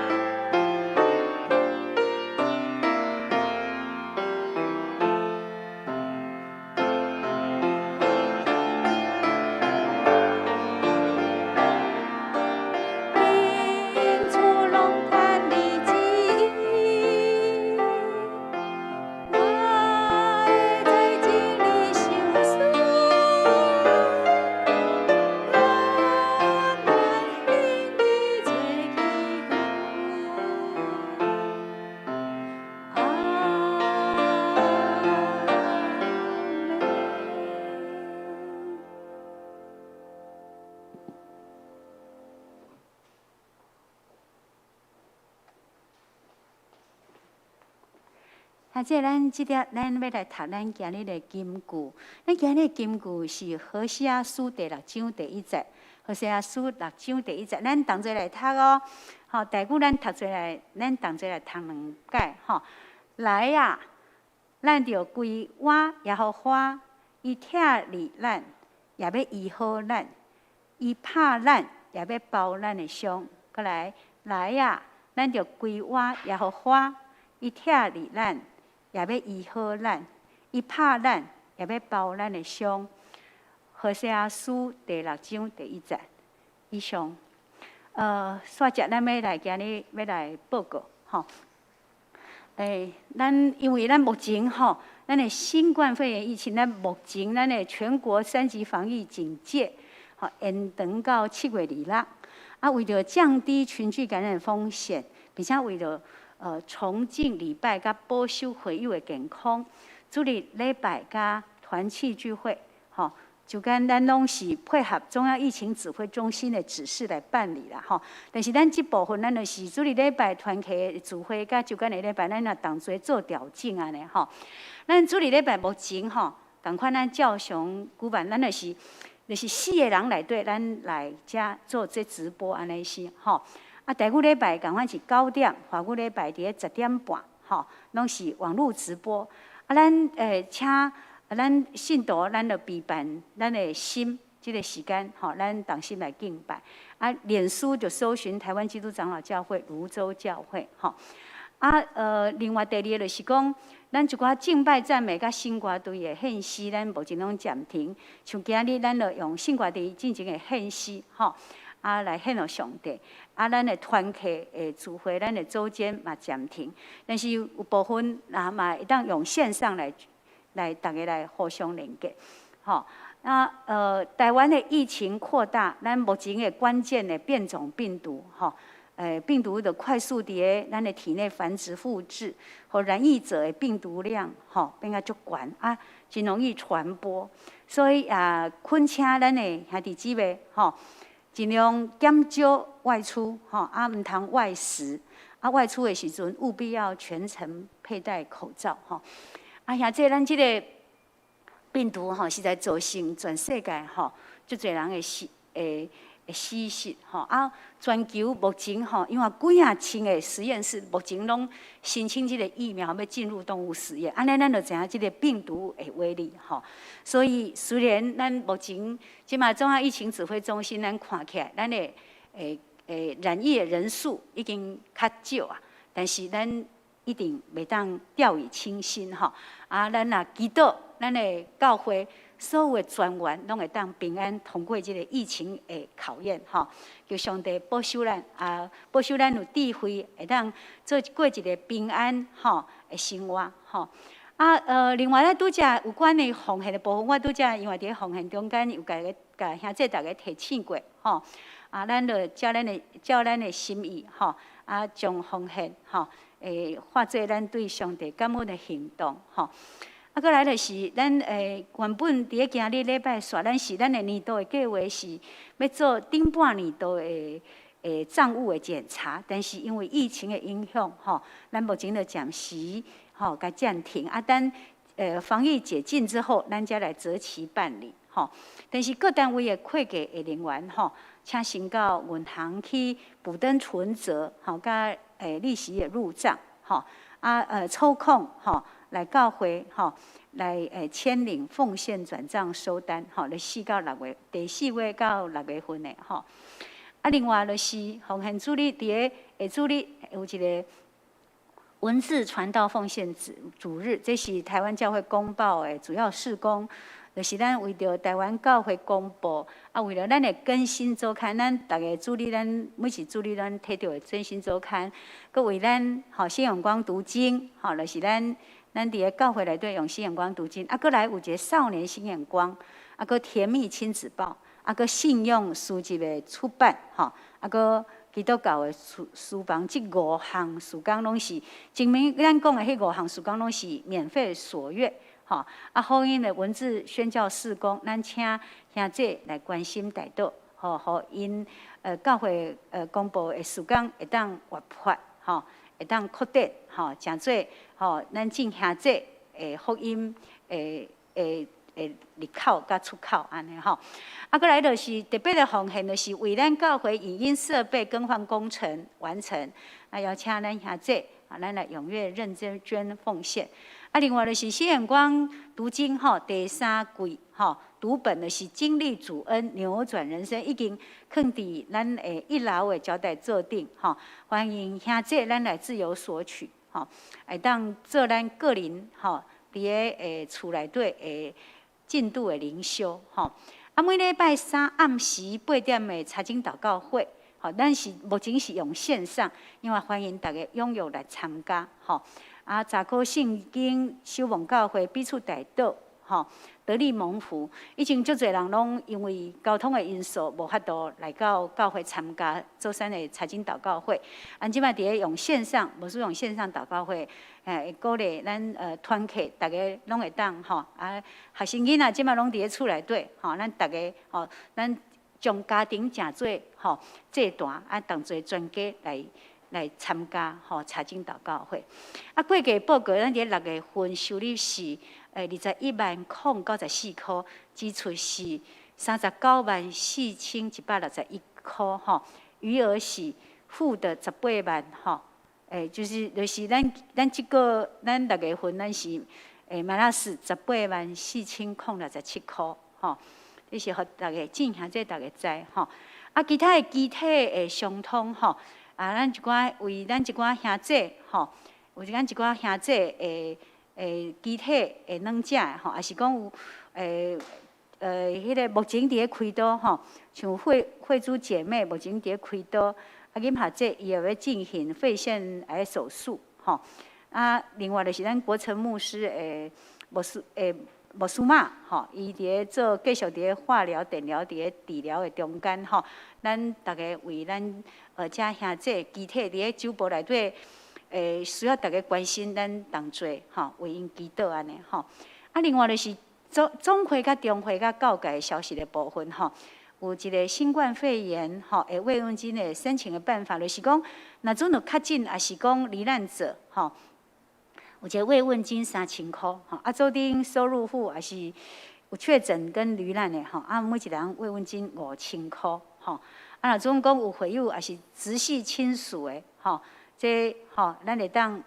啊，这咱要来读咱今日的金句。咱今日的金句是何西阿书第6章第1节。何西阿书6章第1节，咱同齐来读哦。好，大句咱读出来，咱同齐来读2解。吼，来呀，咱着归我耶和华，伊疼理咱，也要医好咱；伊拍咱，也要包咱的伤。过来，来呀，咱着归我耶和华，伊疼理咱。也要医好咱，伊拍咱，也要包咱的伤。何西阿书第6章第1节以上。煞只咱要来今日要来报告，吼。咱因为咱目前吼，咱的新冠肺炎疫情，咱目前咱的全国3级防疫警戒，吼延长到7月26。啊，为了降低群聚感染风险，并且为了重敬礼拜甲保守会友的健康，主日礼拜甲团契聚会，吼，就跟咱拢是配合中央疫情指挥中心的指示来办理啦，吼。但是咱这部分，咱就是主日礼拜团契的聚会，甲就跟的礼拜，咱也同齐做调整安尼，吼。咱主日礼拜目前吼，同款咱照常举办，咱就是4个人内底，咱来遮做这直播安尼是，吼。啊，台语礼拜共款是9点，华语礼拜伫咧10点半，吼，拢是网络直播。啊，咱请咱信徒，咱就备办咱的心这个时间，吼，咱同心来敬拜。啊，脸书就搜寻台湾基督长老教会泸州教会，吼。啊，另外第2个就是讲，咱一寡敬拜赞美甲新歌队的献诗，咱目前拢暂停。像今日咱就用新歌队进行的献诗，吼。啊，来献予上帝。啊，咱的团契的聚会，咱的周间嘛暂停，但是有部分嘛会当用线上来大家来互相连接，吼。台湾的疫情扩大，咱目前的关键的变种病毒，吼，病毒的快速伫咱的体内繁殖复制，和染疫者的病毒量，吼，变甲足悬啊，真容易传播。所以恳请咱的兄弟姊妹，吼。尽量减少外出，吼，啊，唔通外食，啊，外出的时阵务必要全程佩戴口罩，吼。啊，现在咱这个病毒，吼，是在造成全世界，吼，足侪人的死失，吼。啊，全球目前，吼，因为几啊千个实验室目前拢申请这个疫苗要进入动物实验，安尼咱就知影这个病毒的威力，吼。所以虽然咱目前即马中央疫情指挥中心咱看起来，咱的染疫的人数已经较少啊，但是咱一定袂当掉以轻心，吼。啊，咱也祈祷咱的教会所有的全员拢会当平安通过这个疫情的考验吼。求上帝保守咱保守咱有智慧，会当做过一个平安吼的生活吼。另外咧，拄则有关的奉献的部分，我拄则因为伫奉献中间有甲兄弟大家提醒过吼。咱就照咱的心意吼，将奉献吼，化作咱对上帝感恩的行动吼。过来就是咱原本伫咧今日礼拜说，咱的年度的计划是要做顶半年度的账务的检查，但是因为疫情的影响吼，咱目前就暂时吼甲暂停。等防疫解禁之后，咱才来择期办理吼。但是各单位的会计的人员吼，请先到银行去补登存折吼，甲利息的入账吼，抽空吼来教会吼，来签领奉献转账收单吼，来4到6月，第4月到6月份的吼。另外就是奉献主日伫个主日有一个文字传道奉献主日，这是台湾教会公报的主要事工。就是咱为着台湾教会公布，为了咱的更新周刊，咱大家主日咱每次主日咱摕到的更新周刊，佮为咱新阳光读经，就是咱伫个教会内底用新阳光读经，佮来有一个少年新阳光，佮甜蜜亲子报，佮信用书籍的出版，佮基督教的书房，这5项事工拢是证明咱讲的迄5项事工拢是免费所阅。福音的文字宣教事工，咱请兄弟来关心带导，互因教会公布的事工会当活泼，会当扩展，诚做咱敬兄弟的福音入口甲出口安尼吼。过来就是特别的奉献，就是为咱教会影音设备更换工程完成，邀请咱兄弟咱来踊跃认真捐奉献。另外就是新阳光读经第3季读本就是经历主恩扭转人生，已经放伫咱1楼的招待座顶欢迎兄弟咱来自由索取会当做咱个人伫个厝内底进度的灵修每礼拜3暗时8点的查经祷告会咱是目前是用线上，因为欢迎大家踊跃来参加查考圣经守望教会彼此代祷得力蒙福。以前足侪人拢因为交通的因素，无法度来到教会参加周三的查经祷告会。即摆伫咧用线上，无使用线上祷告会，会鼓励咱团契，大家拢会当学生囡仔即摆拢伫咧厝内底咱大家咱将家庭诚做这段当做专家来参加查经祷告会。过去报告，咱伫6月份收入是21,094块，支出是39,4161块余额是负的18万就是咱这个咱6月份咱是-18,4067块这是互大家正向这大家知其他的机体的相通咱一寡为咱一寡兄弟有咱一寡兄弟机体的软者也是讲有迄个目前伫咧开刀像惠珠姐妹目前伫咧开刀因下这伊也要进行肺腺癌手术另外就是咱国成牧师牧师妈伊伫咧做继续伫咧化疗、电疗伫咧治疗的中间咱大家为咱遮兄弟机体伫咧酒部内底需要大家关心咱同齐为因祈祷安尼另外就是总会甲中会甲教界消息的部分有一个新冠肺炎慰问金的申请的办法，就是讲若阵有确诊，也是讲罹难者有一个慰问金3000块做顶收入户也是有确诊跟罹难的每一人慰问金5000块若总讲有会友也是直系亲属的这咱会当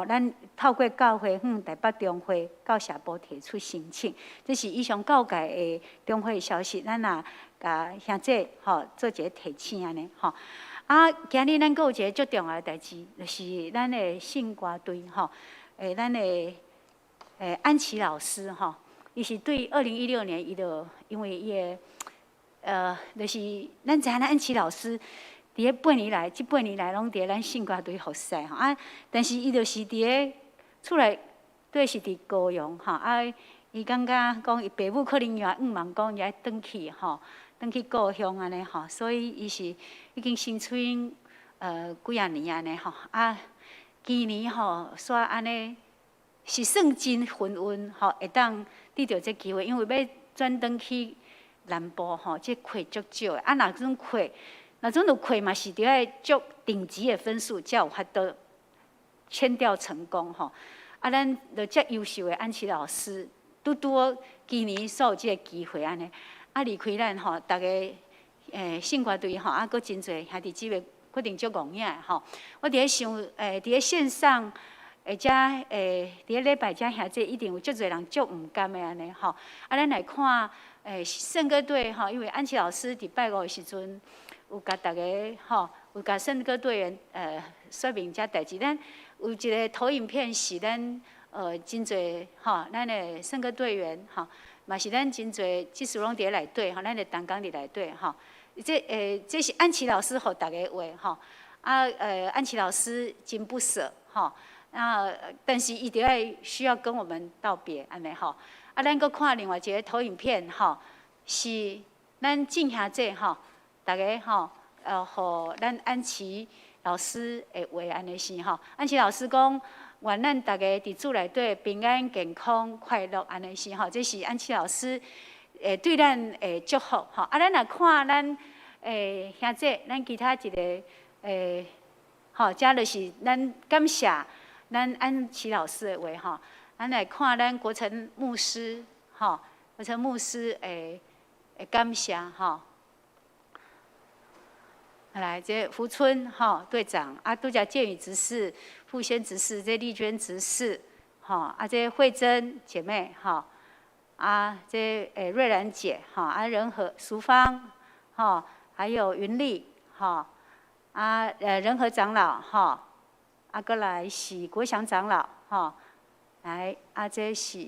咱透过教会台北中会到社部提出申请，这是以上教界的中会消息，咱也甲兄弟做一个提醒安尼今日咱阁有一个足重要的代志，就是咱的信歌队咱的安琪老师伊是对2016年，伊就因为伊的就是咱知影咱安琪老师，伫咧8年来，即8年来拢伫咧咱圣歌队服侍吼啊，但是伊就是伫咧厝内，对是伫高雄吼啊，伊感觉讲伊爸母可能也毋忙讲也转去吼，转去故乡安尼吼，所以伊是已经新出几啊年安尼吼啊，今年吼煞安尼。是算真幸运吼，会当得到这机会，因为要转转去南部吼，这课足少的。啊，若种有课嘛，是伫爱足顶级的分数，才有法度签调成功吼。啊，咱就遮优秀的安琪老师，拄今年所有这个机会安尼，啊离开咱吼，大家圣歌队吼，啊，佫真侪兄弟姊妹，决定足戆影吼。我伫咧想，伫咧线上。遮伫咧礼拜遮兄弟一定有足侪人足毋甘的安尼吼，啊，咱来看圣歌队吼，因为安琪老师伫拜五的时阵有甲大家吼，有甲圣歌队员说明遮代志。咱有一个投影片是咱真侪吼，咱的圣歌队员吼，嘛是咱真侪即使拢伫咧内底吼，咱的同工伫内底吼。这是安琪老师互大家话吼，啊安琪老师真不舍吼。但是伊就爱需要跟我们道别安尼吼，啊，咱搁看另外一个投影片吼，是咱敬兄姐吼，大家吼，互咱安琪老师的话安尼是吼，安琪老师讲，愿咱大家伫厝内底平安健康快乐安尼是吼，这是安琪老师对咱的祝福吼，啊，咱来看咱兄姐，咱其他一个吼，遮就是咱感谢。咱安琪老师的话吼，咱来看咱国成牧师吼，国成牧师的感谢吼。来，这福春吼队长啊，拄则建宇执事、傅轩执事、这丽娟执事吼，啊这慧珍姐妹吼，啊这瑞兰姐吼，啊仁和淑芳吼，还有云丽吼，啊仁和长老吼。啊，搁来是国祥长老，吼，来啊，这是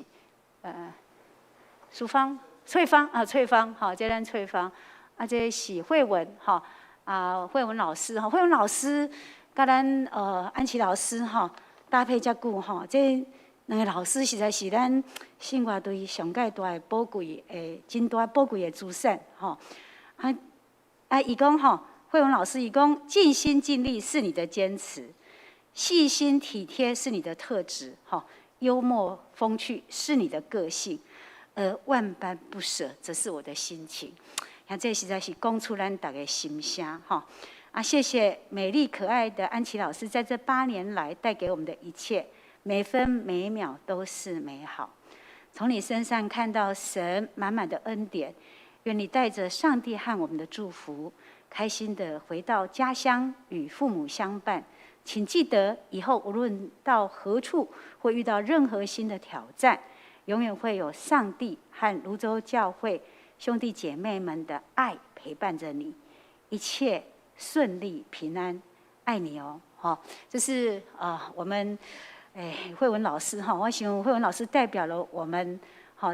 淑芳、翠芳啊，翠芳，吼，这咱翠芳，啊，这是慧文，吼，啊，慧文老师，吼，慧文老师，甲咱安琪老师，吼，搭配遮久，吼，这两个老师实在是咱圣歌队上界大的宝贵的、真大宝贵的资产，吼，伊讲吼，慧文老师伊讲，尽心尽力是你的坚持。细心体贴是你的特质，哈，幽默风趣是你的个性，而万般不舍则是我的心情。像这实在是讲出咱大家心声，哈啊！谢谢美丽可爱的安琪老师，在这8年来带给我们的一切，每分每秒都是美好。从你身上看到神满满的恩典，愿你带着上帝和我们的祝福，开心的回到家乡与父母相伴。请记得，以后无论到何处，会遇到任何新的挑战，永远会有上帝和泸州教会兄弟姐妹们的爱陪伴着你，一切顺利平安，爱你哦！好，这是我们慧文老师哈，我想慧文老师代表了我们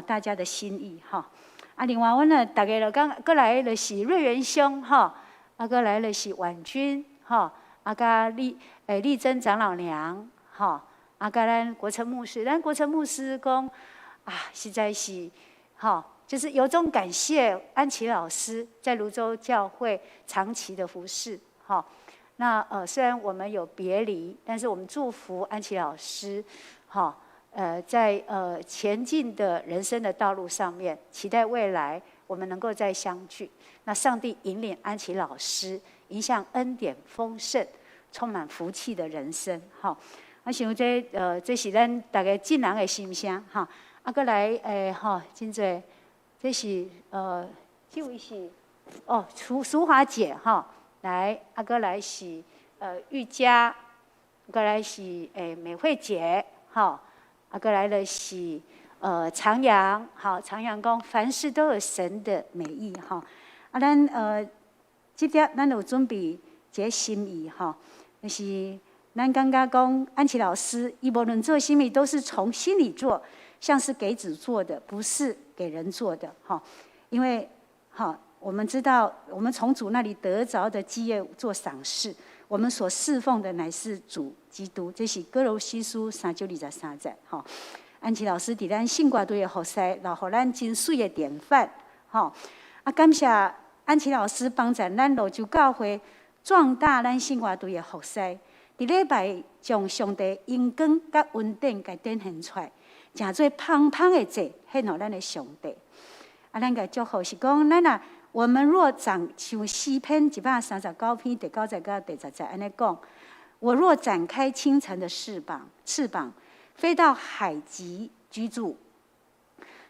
大家的心意哈。啊，另外我呢，大家就讲，过来的是瑞元兄哈，过来的是婉君哈。甲丽珍长老娘，吼，甲咱国成牧师，咱国成牧师讲实在是，就是有种感谢安琪老师在泸州教会长期的服侍，那虽然我们有别离，但是我们祝福安琪老师，在前进的人生的道路上面，期待未来我们能够再相聚。那上帝引领安琪老师，迎向恩典丰盛、充满福气的人生。我想这是咱大家尽人的心声哈。搁来真侪，这是这位是淑华姐来搁来是玉佳，搁来是美惠姐搁来的是长阳长阳讲凡事都有神的美意咱这点咱有准备一个心意就是咱感觉讲安琪老师伊无论做什么都是从心里做，像是给主做的，不是给人做的，哈。因为，哈，我们知道，我们从主那里得着的基业做赏识，我们所侍奉的乃是主基督。这是哥罗西书3章23节，哈。安琪老师伫咱信挂队的服侍，然后咱真水的典范，哈。啊，感谢安琪老师帮助咱罗州教会壮大咱信挂队的服侍。伫礼拜将上帝恩光甲恩典给展现出来，诚做芳芳的祭献予咱的上帝。啊，咱个祝福是讲，咱啊，我们若长像诗篇139篇第9节到第10节安尼讲，我若展开清晨的翅膀，飞到海极居住，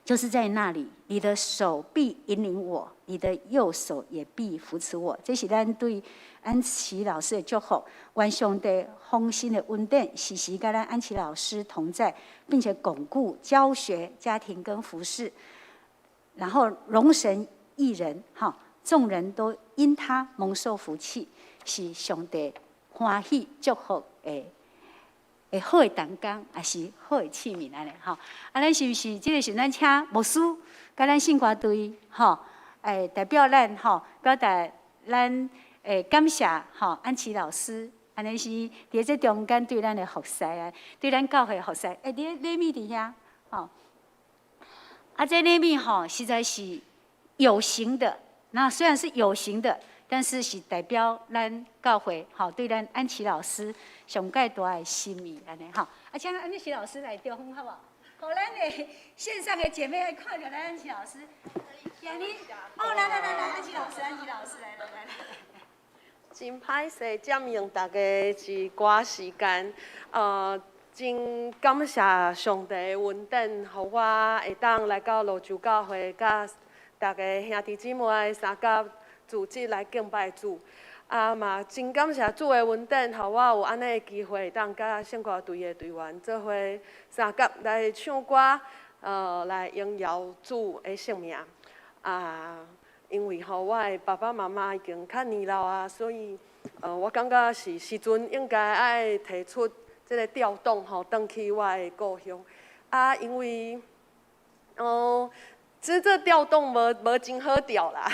就是在那里，你的手必引领我，你的右手也必扶持我。这是咱对安琪老师的祝福，愿上帝丰盛的恩典时时跟咱安琪老师同在，并且巩固教学、家庭跟服事，然后荣神益人，哈，众人都因他蒙受福气，是上帝欢喜祝福的好的同工，也是好的器皿安尼，哈。啊，咱是不是这个时咱请牧师跟咱信歌队，哈，代表咱，哈，表达咱感谢，哈，安琪老师，安尼是伫这中间对咱的服侍啊，对咱教会服侍，礼物伫遐，吼。啊，这礼物吼实在是有形的，那虽然是有形的，但是是代表咱教会，好，对咱安琪老师上介大的心意安尼，哈。啊，请安琪老师来着风好不好？好，咱的线上的姐妹来看着咱安琪老师。今日，哦，来，安琪老师，来。真歹势，占用大家一寡时间，真感谢上帝的恩典，互我会当来到罗州教会，甲大家兄弟姊妹三甲组织来敬拜主。嘛真感谢主的恩典，互我有安尼的机会，当甲圣歌队的队员做伙三甲来唱歌，来荣耀主的圣名。因为我的爸爸妈妈已经较年老啊，所以我感觉是时阵应该爱提出这个调动回去我的故乡。因为其实这调动无真好调啦，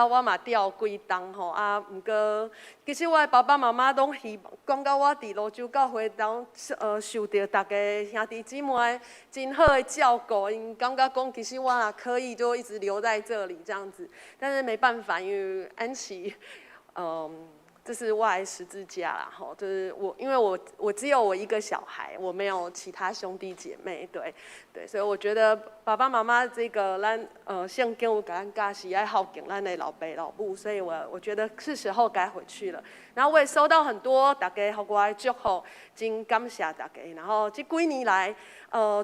我嘛调几档吼，毋过其实我的爸爸妈妈拢希望，讲到我伫罗州教会当受到大家兄弟姊妹真好的照顾，因感觉讲其实我也可以就一直留在这里这样子，但是没办法，因为安琪，这是我的十字架啦，吼，就是因为我只有我一个小孩，我没有其他兄弟姐妹，对，所以我觉得爸爸妈妈这个圣经有给咱教是爱孝敬咱的老爸老母，所以我觉得是时候该回去了。然后我也收到很多大家给我的祝福，真感谢大家。然后这几年来，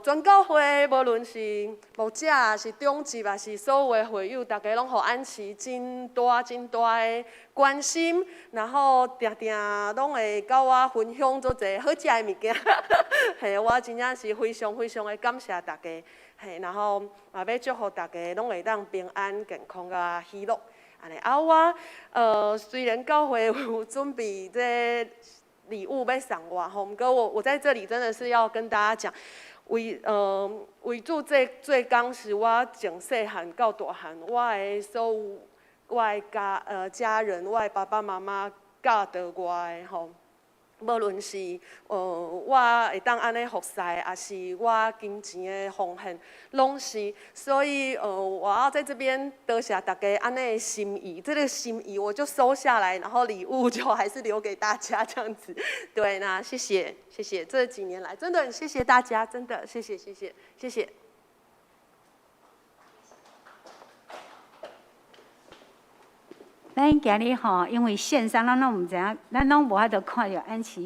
全教会无论是牧者是长职还是所有的会友，大家拢互安琪真大的关心，然后定定拢会甲我分享做侪好食的物件，嘿，我真正是非常的感谢大家，嘿，然后也要祝福大家拢会当平安健康甲喜乐。我虽然教会有准备这礼物要送我吼，不过我在这里真的是要跟大家讲，为主这做工是我从细汉到大汉，我的所有我的家人，我的爸爸妈妈教导我的吼。无论是我会当安尼服侍，还是我金钱的奉献，拢是。所以我要在这边多谢大家安尼的心意，这个心意我就收下来，然后礼物就还是留给大家这样子。对，那谢谢，这几年来真的很谢谢大家，真的谢谢。咱今日吼，因为线上咱拢毋知影，咱拢无法度看到安琪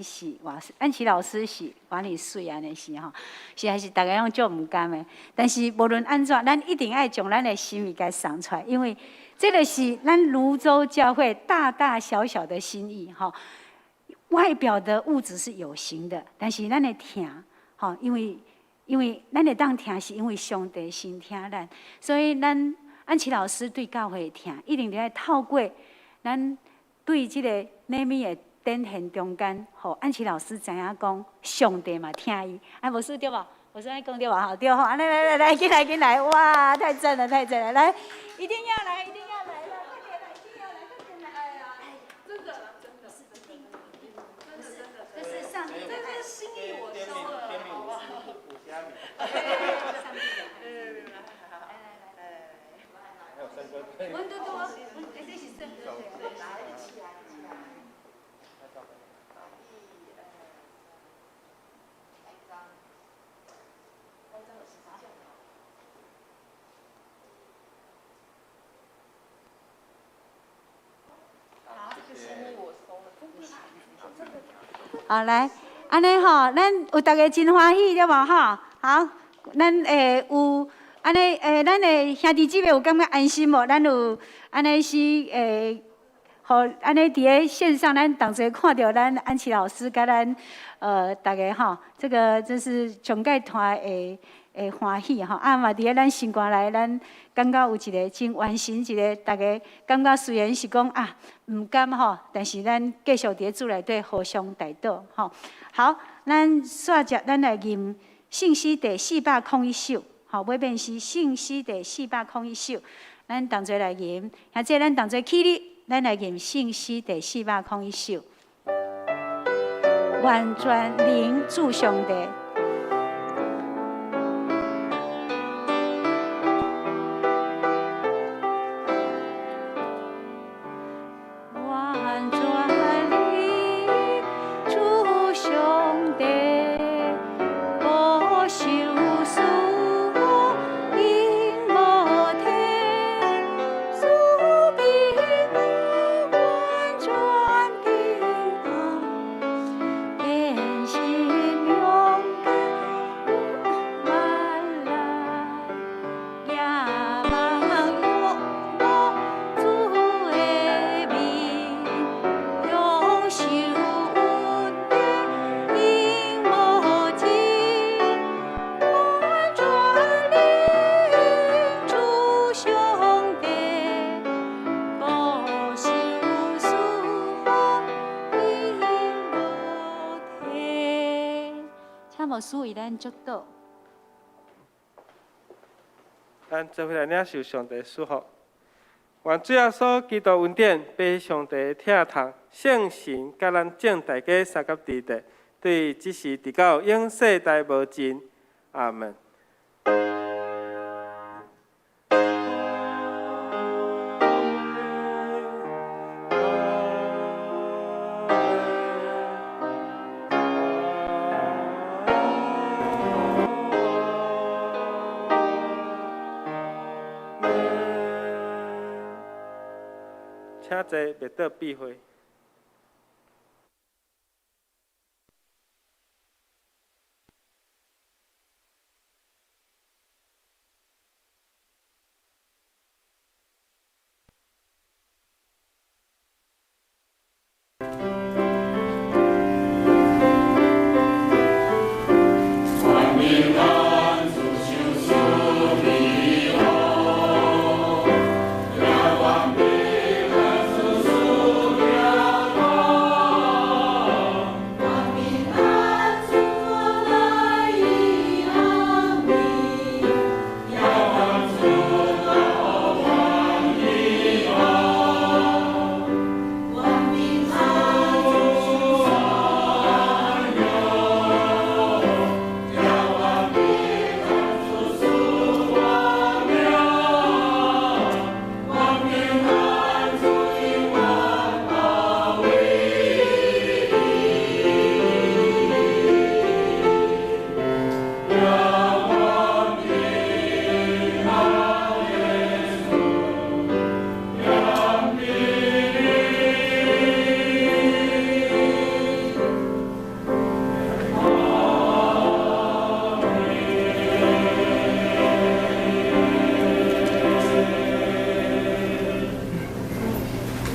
老师是偌尼水安尼是吼，是还是大家拢足毋甘的。但是无论安怎，咱一定爱将咱的心意给送出来，因为这个是咱泸州教会大大小小的心意吼。外表的物质是有形的，但是咱的听吼，因为咱会当听，是因为上帝先听咱，所以咱。安琪老师对教会的听，一定要透过咱对这个礼物的展现中间，互安琪老师知影讲，上帝嘛听伊，牧师对无？牧我说爱讲对吧？好，对哈，安尼来，进来，哇，太赞了，来，一定要来了，快点来，一定要来，快点来！哎呀，真的，这是上帝的爱，心意我收了，好不好？文多多，这是圣歌对。好，来，安尼吼，咱有大家真欢喜对无吼？好，咱有安尼咱的兄弟姊妹有感觉安心无？咱有安尼是互安尼伫咧线上，咱同齐看到咱安琪老师甲咱大家吼，这个真是上界团的欢喜吼。啊嘛伫咧咱心肝内，咱感觉有一个真完成一个，大家感觉虽然是讲啊。唔甘吼，但是咱继续伫主内底互相带导吼。好，咱煞接咱来吟信息第401首，吼，尾面是信息第401首，咱同齐来吟，或者咱同齐起立，咱来吟信息第401首，完全灵祝上帝。主为咱祝祷，咱做伙来领受上帝祝福。愿主耶稣基督恩典，被上帝疼痛，圣神甲咱众大家三甲地地，对即时直到永世代无尽。阿门。请坐，灭倒避讳。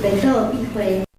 北斗必回。